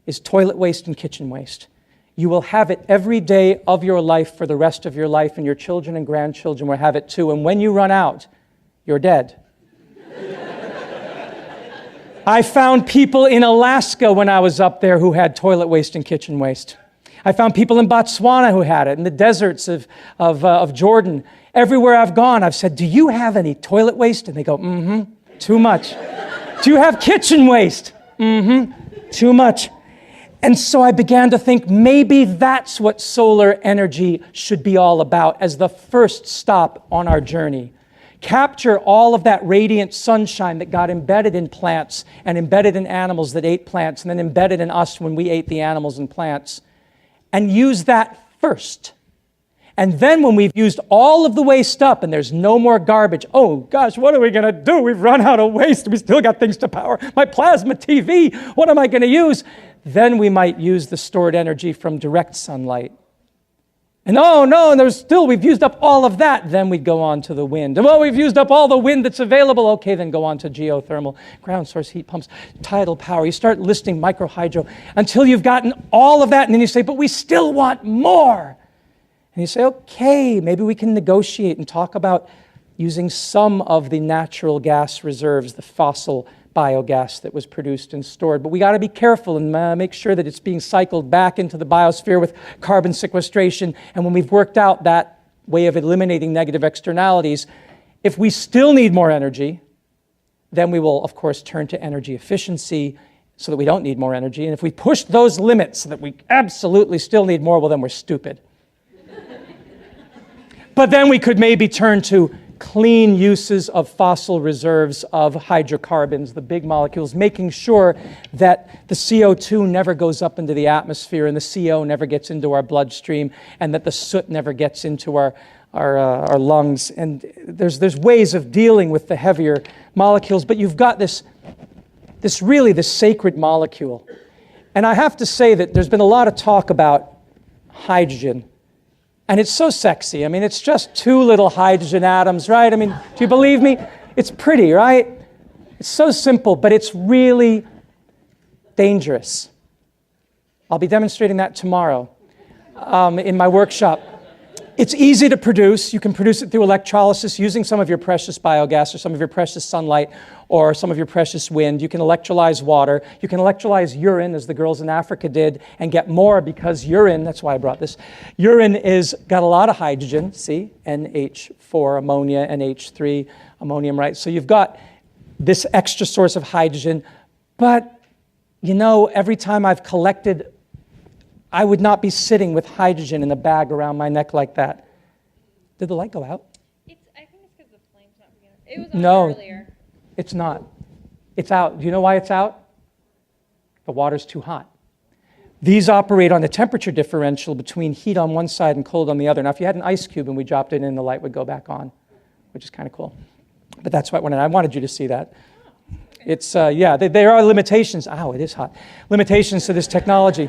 is toilet waste and kitchen waste. You will have it every day of your life for the rest of your life, and your children and grandchildren will have it too. And when you run out, you're dead. I found people in Alaska when I was up there who had toilet waste and kitchen waste. I found people in Botswana who had it, in the deserts of Jordan. Everywhere I've gone, I've said, do you have any toilet waste? And they go, too much. Do you have kitchen waste? Too much. And so I began to think maybe that's what solar energy should be all about as the first stop on our journey. Capture all of that radiant sunshine that got embedded in plants and embedded in animals that ate plants and then embedded in us when we ate the animals and plants, and use that first. And then when we've used all of the waste up and there's no more garbage, oh gosh, what are we going to do? We've run out of waste. We still got things to power my plasma TV. What am I going to use? Then we might use the stored energy from direct sunlight. And oh no, we've used up all of that. Then we'd go on to the wind. And well, we've used up all the wind that's available. Okay, then go on to geothermal, ground source heat pumps, tidal power. You start listing microhydro until you've gotten all of that. And then you say, but we still want more. And you say, okay, maybe we can negotiate and talk about using some of the natural gas reserves, the fossil biogas that was produced and stored. But we got to be careful and make sure that it's being cycled back into the biosphere with carbon sequestration. And when we've worked out that way of eliminating negative externalities, if we still need more energy, then we will, of course, turn to energy efficiency so that we don't need more energy. And if we push those limits so that we absolutely still need more, well, then we're stupid. But then we could maybe turn to clean uses of fossil reserves of hydrocarbons, the big molecules, making sure that the CO2 never goes up into the atmosphere and the CO never gets into our bloodstream and that the soot never gets into our lungs. And there's ways of dealing with the heavier molecules, but you've got this sacred molecule. And I have to say that there's been a lot of talk about hydrogen. And it's so sexy. I mean, it's just two little hydrogen atoms, right? I mean, do you believe me? It's pretty, right? It's so simple, but it's really dangerous. I'll be demonstrating that tomorrow in my workshop. It's easy to produce. You can produce it through electrolysis using some of your precious biogas or some of your precious sunlight or some of your precious wind. You can electrolyze water. You can electrolyze urine, as the girls in Africa did, and get more because urine, that's why I brought this, urine is got a lot of hydrogen, see, NH4, ammonia, NH3, ammonium, right? So you've got this extra source of hydrogen, but you know, every time I've collected, I would not be sitting with hydrogen in a bag around my neck like that. Did the light go out? I think it's because the flame's not beginning. It was on earlier. It's not. It's out. Do you know why it's out? The water's too hot. These operate on a temperature differential between heat on one side and cold on the other. Now, if you had an ice cube and we dropped it in, the light would go back on, which is kind of cool. But that's why I wanted you to see that. It's, there are limitations. Ow, it is hot. Limitations to this technology.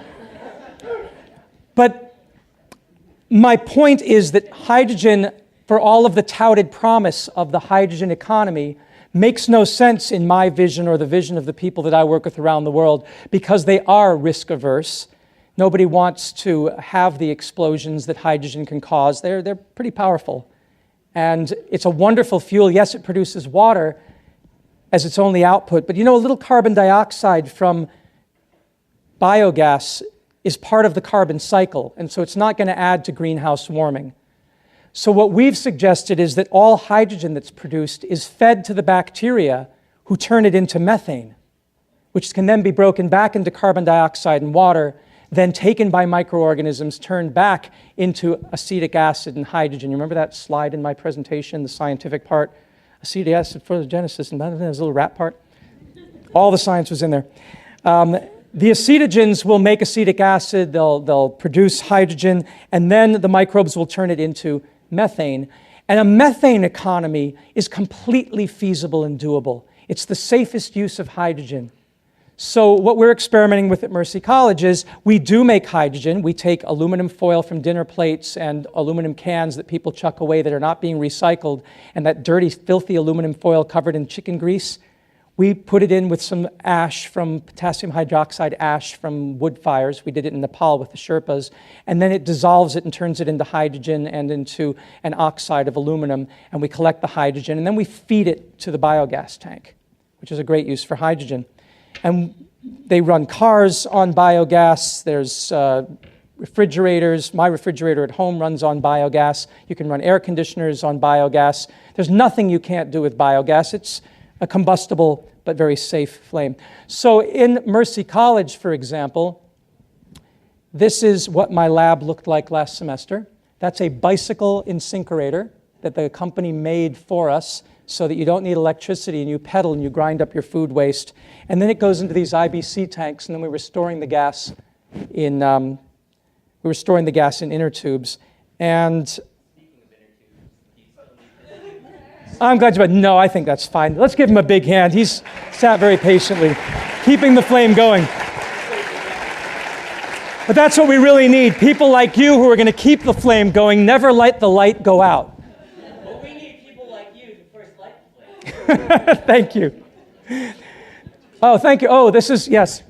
But my point is that hydrogen, for all of the touted promise of the hydrogen economy, makes no sense in my vision or the vision of the people that I work with around the world, because they are risk averse. Nobody wants to have the explosions that hydrogen can cause. They're pretty powerful. And it's a wonderful fuel. Yes, it produces water as its only output, but a little carbon dioxide from biogas is part of the carbon cycle, and so it's not going to add to greenhouse warming. So what we've suggested is that all hydrogen that's produced is fed to the bacteria who turn it into methane, which can then be broken back into carbon dioxide and water, then taken by microorganisms, turned back into acetic acid and hydrogen. You remember that slide in my presentation, the scientific part? Acetic acid photogenesis, and there's a little rat part. All the science was in there. The acetogens will make acetic acid, they'll produce hydrogen, and then the microbes will turn it into methane. And a methane economy is completely feasible and doable. It's the safest use of hydrogen. So what we're experimenting with at Mercy College is we do make hydrogen. We take aluminum foil from dinner plates and aluminum cans that people chuck away that are not being recycled, and that dirty, filthy aluminum foil covered in chicken grease. We put it in with some ash from potassium hydroxide ash from wood fires. We did it in Nepal with the Sherpas. And then it dissolves it and turns it into hydrogen and into an oxide of aluminum. And we collect the hydrogen. And then we feed it to the biogas tank, which is a great use for hydrogen. And they run cars on biogas. There's refrigerators. My refrigerator at home runs on biogas. You can run air conditioners on biogas. There's nothing you can't do with biogas. It's a combustible but very safe flame. So in Mercy College, for example, this is what my lab looked like last semester. That's a bicycle incinerator that the company made for us so that you don't need electricity and you pedal and you grind up your food waste. And then it goes into these IBC tanks, and then we were storing the gas in inner tubes. And I'm glad you, but no, I think that's fine. Let's give him a big hand. He's sat very patiently, keeping the flame going. But that's what we really need. People like you who are going to keep the flame going, never let the light go out. Well, we need people like you to first light the flame. Thank you. Oh, thank you. Oh, this is, yes.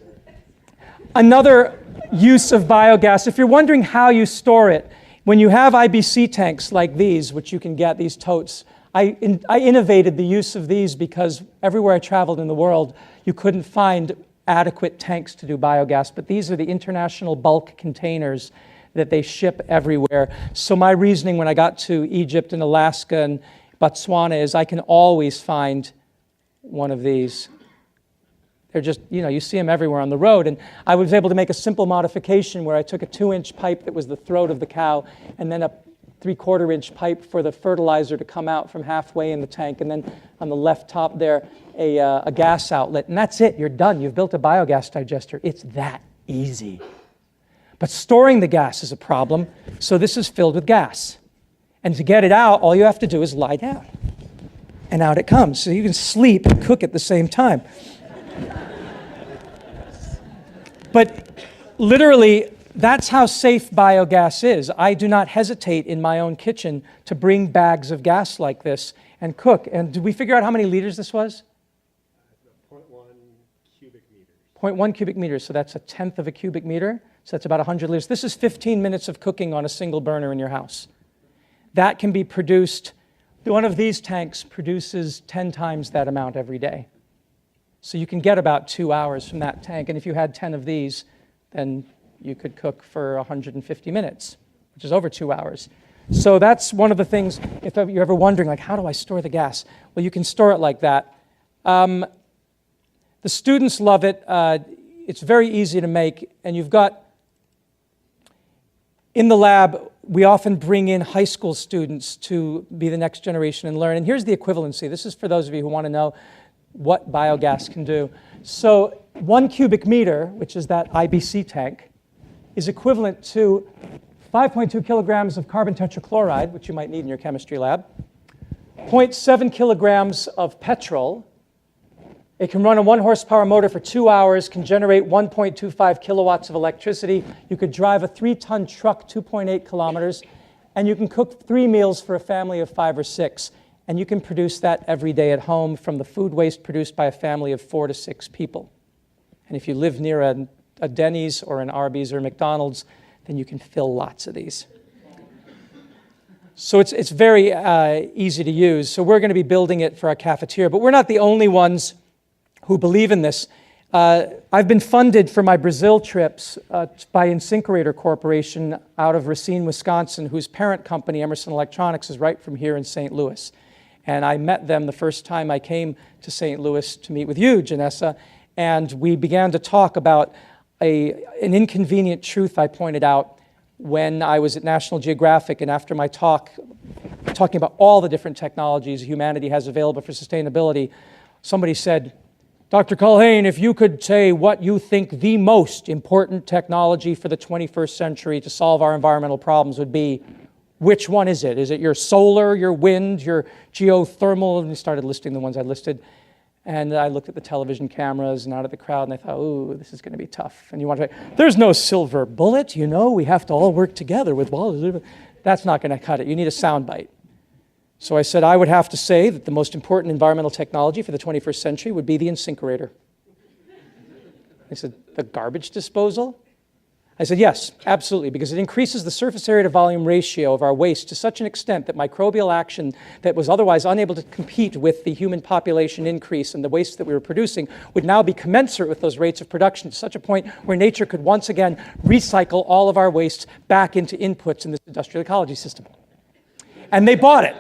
Another use of biogas. If you're wondering how you store it, when you have IBC tanks like these, which you can get, these totes, I innovated the use of these because everywhere I traveled in the world, you couldn't find adequate tanks to do biogas, but these are the international bulk containers that they ship everywhere. So my reasoning when I got to Egypt and Alaska and Botswana is I can always find one of these. They're just, you see them everywhere on the road. And I was able to make a simple modification where I took a 2-inch pipe that was the throat of the cow and then a 3/4-inch pipe for the fertilizer to come out from halfway in the tank, and then on the left top there, a gas outlet. And that's it. You're done. You've built a biogas digester. It's that easy. But storing the gas is a problem, so this is filled with gas. And to get it out, all you have to do is lie down. And out it comes. So you can sleep and cook at the same time. But literally, that's how safe biogas is. I do not hesitate in my own kitchen to bring bags of gas like this and cook. And did we figure out how many liters this was? 0.1 cubic meters. 0.1 cubic meters, so that's 1/10 of a cubic meter. So that's about 100 liters. This is 15 minutes of cooking on a single burner in your house. That can be produced, one of these tanks produces 10 times that amount every day. So you can get about 2 hours from that tank. And if you had 10 of these, then you could cook for 150 minutes, which is over 2 hours. So that's one of the things, if you're ever wondering, how do I store the gas? Well, you can store it like that. The students love it. It's very easy to make, and you've got, in the lab, we often bring in high school students to be the next generation and learn. And here's the equivalency. This is for those of you who want to know what biogas can do. So 1 cubic meter, which is that IBC tank, is equivalent to 5.2 kilograms of carbon tetrachloride, which you might need in your chemistry lab, 0.7 kilograms of petrol. It can run a 1 horsepower motor for 2 hours, can generate 1.25 kilowatts of electricity. You could drive a 3-ton truck 2.8 kilometers, and you can cook 3 meals for a family of 5 or 6. And you can produce that every day at home from the food waste produced by a family of 4 to 6 people. And if you live near a Denny's or an Arby's or McDonald's, then you can fill lots of these. So it's very easy to use. So we're going to be building it for our cafeteria. But we're not the only ones who believe in this. I've been funded for my Brazil trips by Incinerator Corporation out of Racine, Wisconsin, whose parent company, Emerson Electronics, is right from here in St. Louis. And I met them the first time I came to St. Louis to meet with you, Janessa, and we began to talk about an inconvenient truth I pointed out when I was at National Geographic, and after my talk, talking about all the different technologies humanity has available for sustainability, somebody said, Dr. Culhane, if you could say what you think the most important technology for the 21st century to solve our environmental problems would be, which one is it? Is it your solar, your wind, your geothermal? And we started listing the ones I listed. And I looked at the television cameras and out at the crowd, and I thought, ooh, this is going to be tough. And you want to, there's no silver bullet, you know, we have to all work together with walls. That's not going to cut it. You need a soundbite. So I said I would have to say that the most important environmental technology for the 21st century would be the incinerator. They said, the garbage disposal? I said, yes, absolutely, because it increases the surface area to volume ratio of our waste to such an extent that microbial action that was otherwise unable to compete with the human population increase and the waste that we were producing would now be commensurate with those rates of production to such a point where nature could once again recycle all of our waste back into inputs in this industrial ecology system. And they bought it.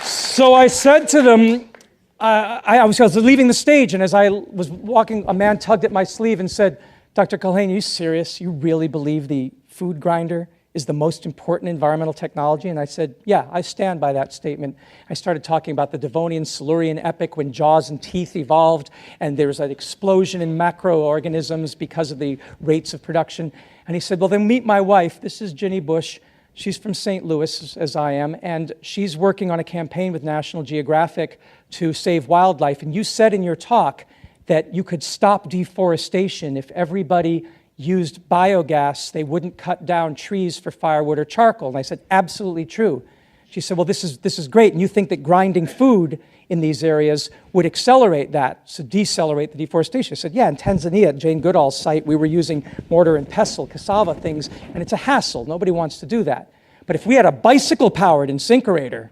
So I said to them, I was leaving the stage, and as I was walking, a man tugged at my sleeve and said, Dr. Culhane, are you serious? You really believe the food grinder is the most important environmental technology? And I said, yeah, I stand by that statement. I started talking about the Devonian Silurian epoch when jaws and teeth evolved, and there was an explosion in macroorganisms because of the rates of production. And he said, well, then meet my wife. This is Ginny Bush. She's from St. Louis, as I am, and she's working on a campaign with National Geographic to save wildlife. And you said in your talk that you could stop deforestation if everybody used biogas. They wouldn't cut down trees for firewood or charcoal. And I said, absolutely true. She said, well, this is great. And you think that grinding food in these areas would accelerate that, so decelerate the deforestation. I said, yeah, in Tanzania, at Jane Goodall's site, we were using mortar and pestle, cassava things, and it's a hassle. Nobody wants to do that. But if we had a bicycle-powered incinerator,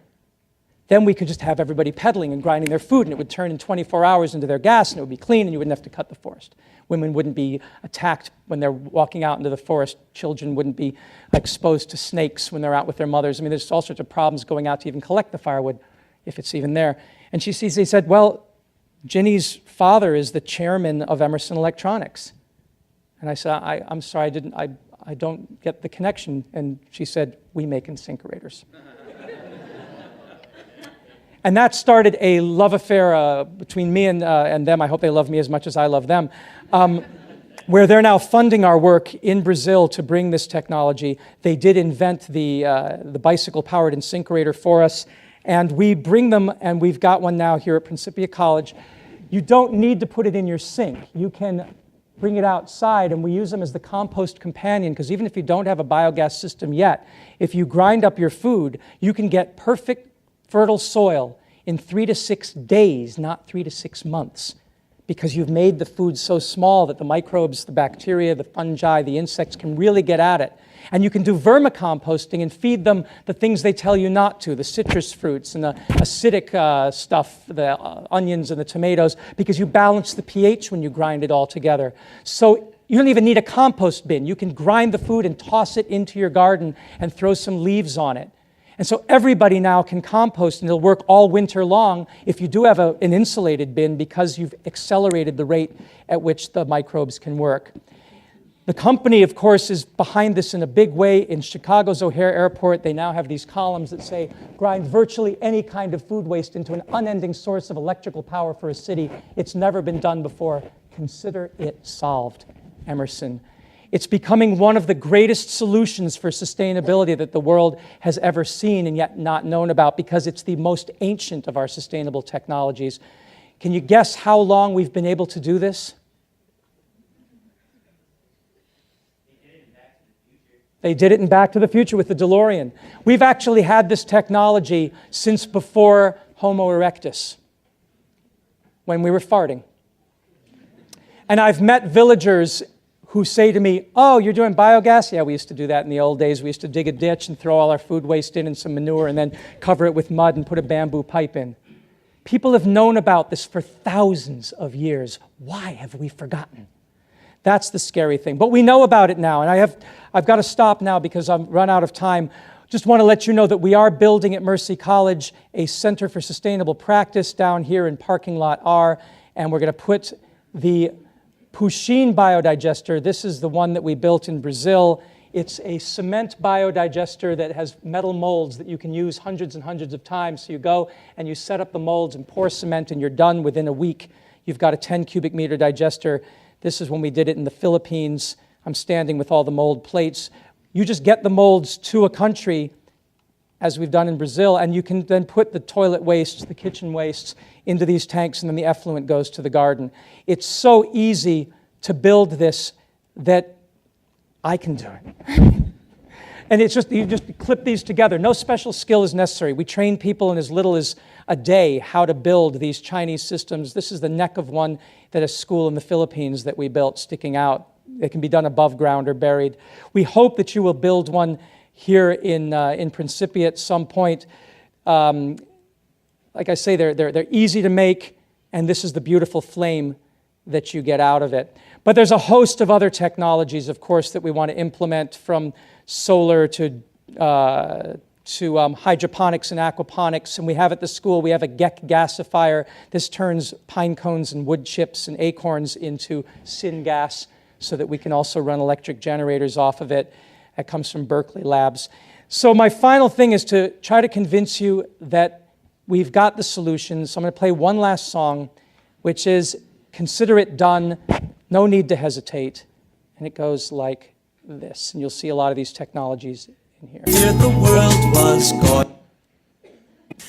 then we could just have everybody pedaling and grinding their food, and it would turn in 24 hours into their gas, and it would be clean, and you wouldn't have to cut the forest. Women wouldn't be attacked when they're walking out into the forest. Children wouldn't be exposed to snakes when they're out with their mothers. I mean, there's all sorts of problems going out to even collect the firewood, if it's even there. And he said, well, Ginny's father is the chairman of Emerson Electronics. And I said, I'm sorry, I don't get the connection. And she said, we make incinerators. And that started a love affair between me and them. I hope they love me as much as I love them. Where they're now funding our work in Brazil to bring this technology. They did invent the bicycle-powered incinerator for us. And we bring them, and we've got one now here at Principia College. You don't need to put it in your sink. You can bring it outside, and we use them as the compost companion, because even if you don't have a biogas system yet, if you grind up your food, you can get perfect fertile soil in 3 to 6 days, not 3 to 6 months, because you've made the food so small that the microbes, the bacteria, the fungi, the insects can really get at it. And you can do vermicomposting and feed them the things they tell you not to, the citrus fruits and the acidic stuff, the onions and the tomatoes, because you balance the pH when you grind it all together. So you don't even need a compost bin. You can grind the food and toss it into your garden and throw some leaves on it. And so everybody now can compost, and it'll work all winter long if you do have an insulated bin, because you've accelerated the rate at which the microbes can work. The company, of course, is behind this in a big way. In Chicago's O'Hare Airport, they now have these columns that say, grind virtually any kind of food waste into an unending source of electrical power for a city. It's never been done before. Consider it solved, Emerson. It's becoming one of the greatest solutions for sustainability that the world has ever seen and yet not known about, because it's the most ancient of our sustainable technologies. Can you guess how long we've been able to do this? They did it in Back to the Future with the DeLorean. We've actually had this technology since before Homo erectus, when we were farting. And I've met villagers who say to me, oh, you're doing biogas? Yeah, we used to do that in the old days. We used to dig a ditch and throw all our food waste in and some manure and then cover it with mud and put a bamboo pipe in. People have known about this for thousands of years. Why have we forgotten? That's the scary thing. But we know about it now, and I've got to stop now because I've run out of time. Just want to let you know that we are building at Mercy College a Center for Sustainable Practice down here in Parking Lot R, and we're going to put the Puxin biodigester. This is the one that we built in Brazil. It's a cement biodigester that has metal molds that you can use hundreds and hundreds of times. So you go and you set up the molds and pour cement, and you're done within a week. You've got a 10 cubic meter digester. This is when we did it in the Philippines. I'm standing with all the mold plates. You just get the molds to a country, as we've done in Brazil, and you can then put the toilet waste, the kitchen wastes, into these tanks, and then the effluent goes to the garden. It's so easy to build this that I can do it. And it's just, you just clip these together. No special skill is necessary. We train people in as little as a day how to build these Chinese systems. This is the neck of one that a school in the Philippines that we built sticking out. It can be done above ground or buried. We hope that you will build one here in Principi at some point. Like I say, they're easy to make, and this is the beautiful flame that you get out of it. But there's a host of other technologies, of course, that we want to implement, from solar to hydroponics and aquaponics. And we have at the school, we have a GEC gasifier. This turns pine cones and wood chips and acorns into syngas so that we can also run electric generators off of it. That comes from Berkeley Labs. So my final thing is to try to convince you that we've got the solutions. So I'm going to play one last song, which is Consider It Done, No Need to Hesitate. And it goes like this. And you'll see a lot of these technologies in here. Feared the world was going.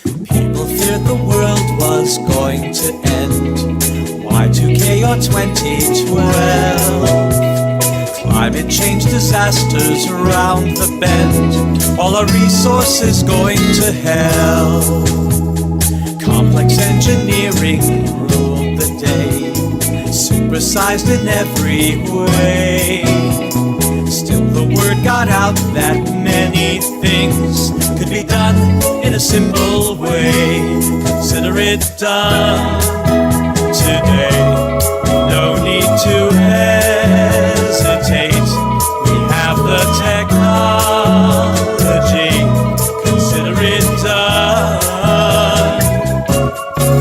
People feared the world was going to end. Y2K or 2012. Climate change disasters around the bend. All our resources going to hell. Complex engineering ruled the day. Supersized in every way. Still the word got out that many things could be done in a simple way. Consider it done today. No need to hesitate. We have the technology. Consider it done.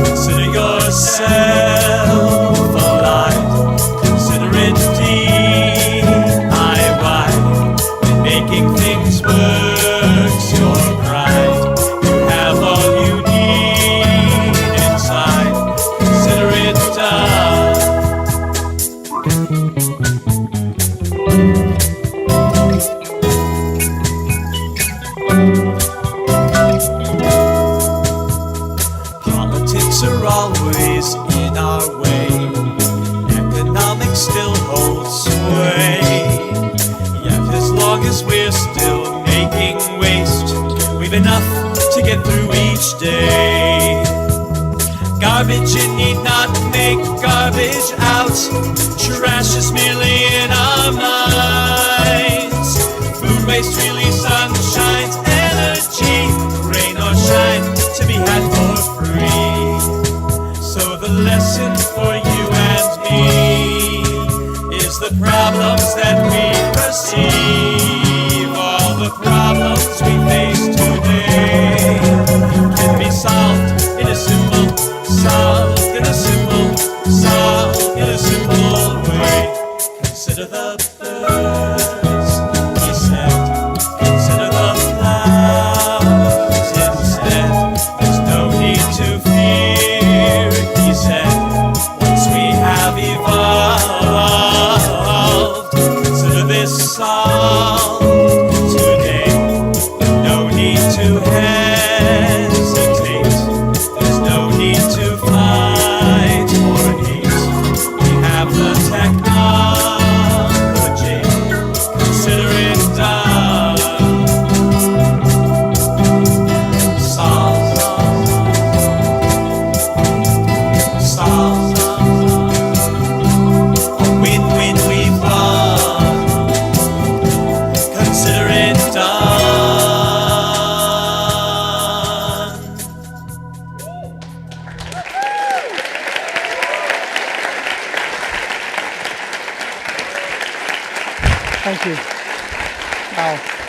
Consider yourself alive. Consider it DIY. When making things work's your pride. You have all you need inside. Consider it done. Politics are always in our way. Economics still holds sway. Yet as long as we're still making waste, we've enough to get through each day. Garbage in need not make garbage out. Trash is merely in our minds. Food waste really sunshine's energy. Rain or shine to be had for free. So the lesson for you and me is the problems that we perceive. All the problems we face today can be solved in a simple, solved in a simple, solved in a simple way. Consider the bird. Thank you. Wow.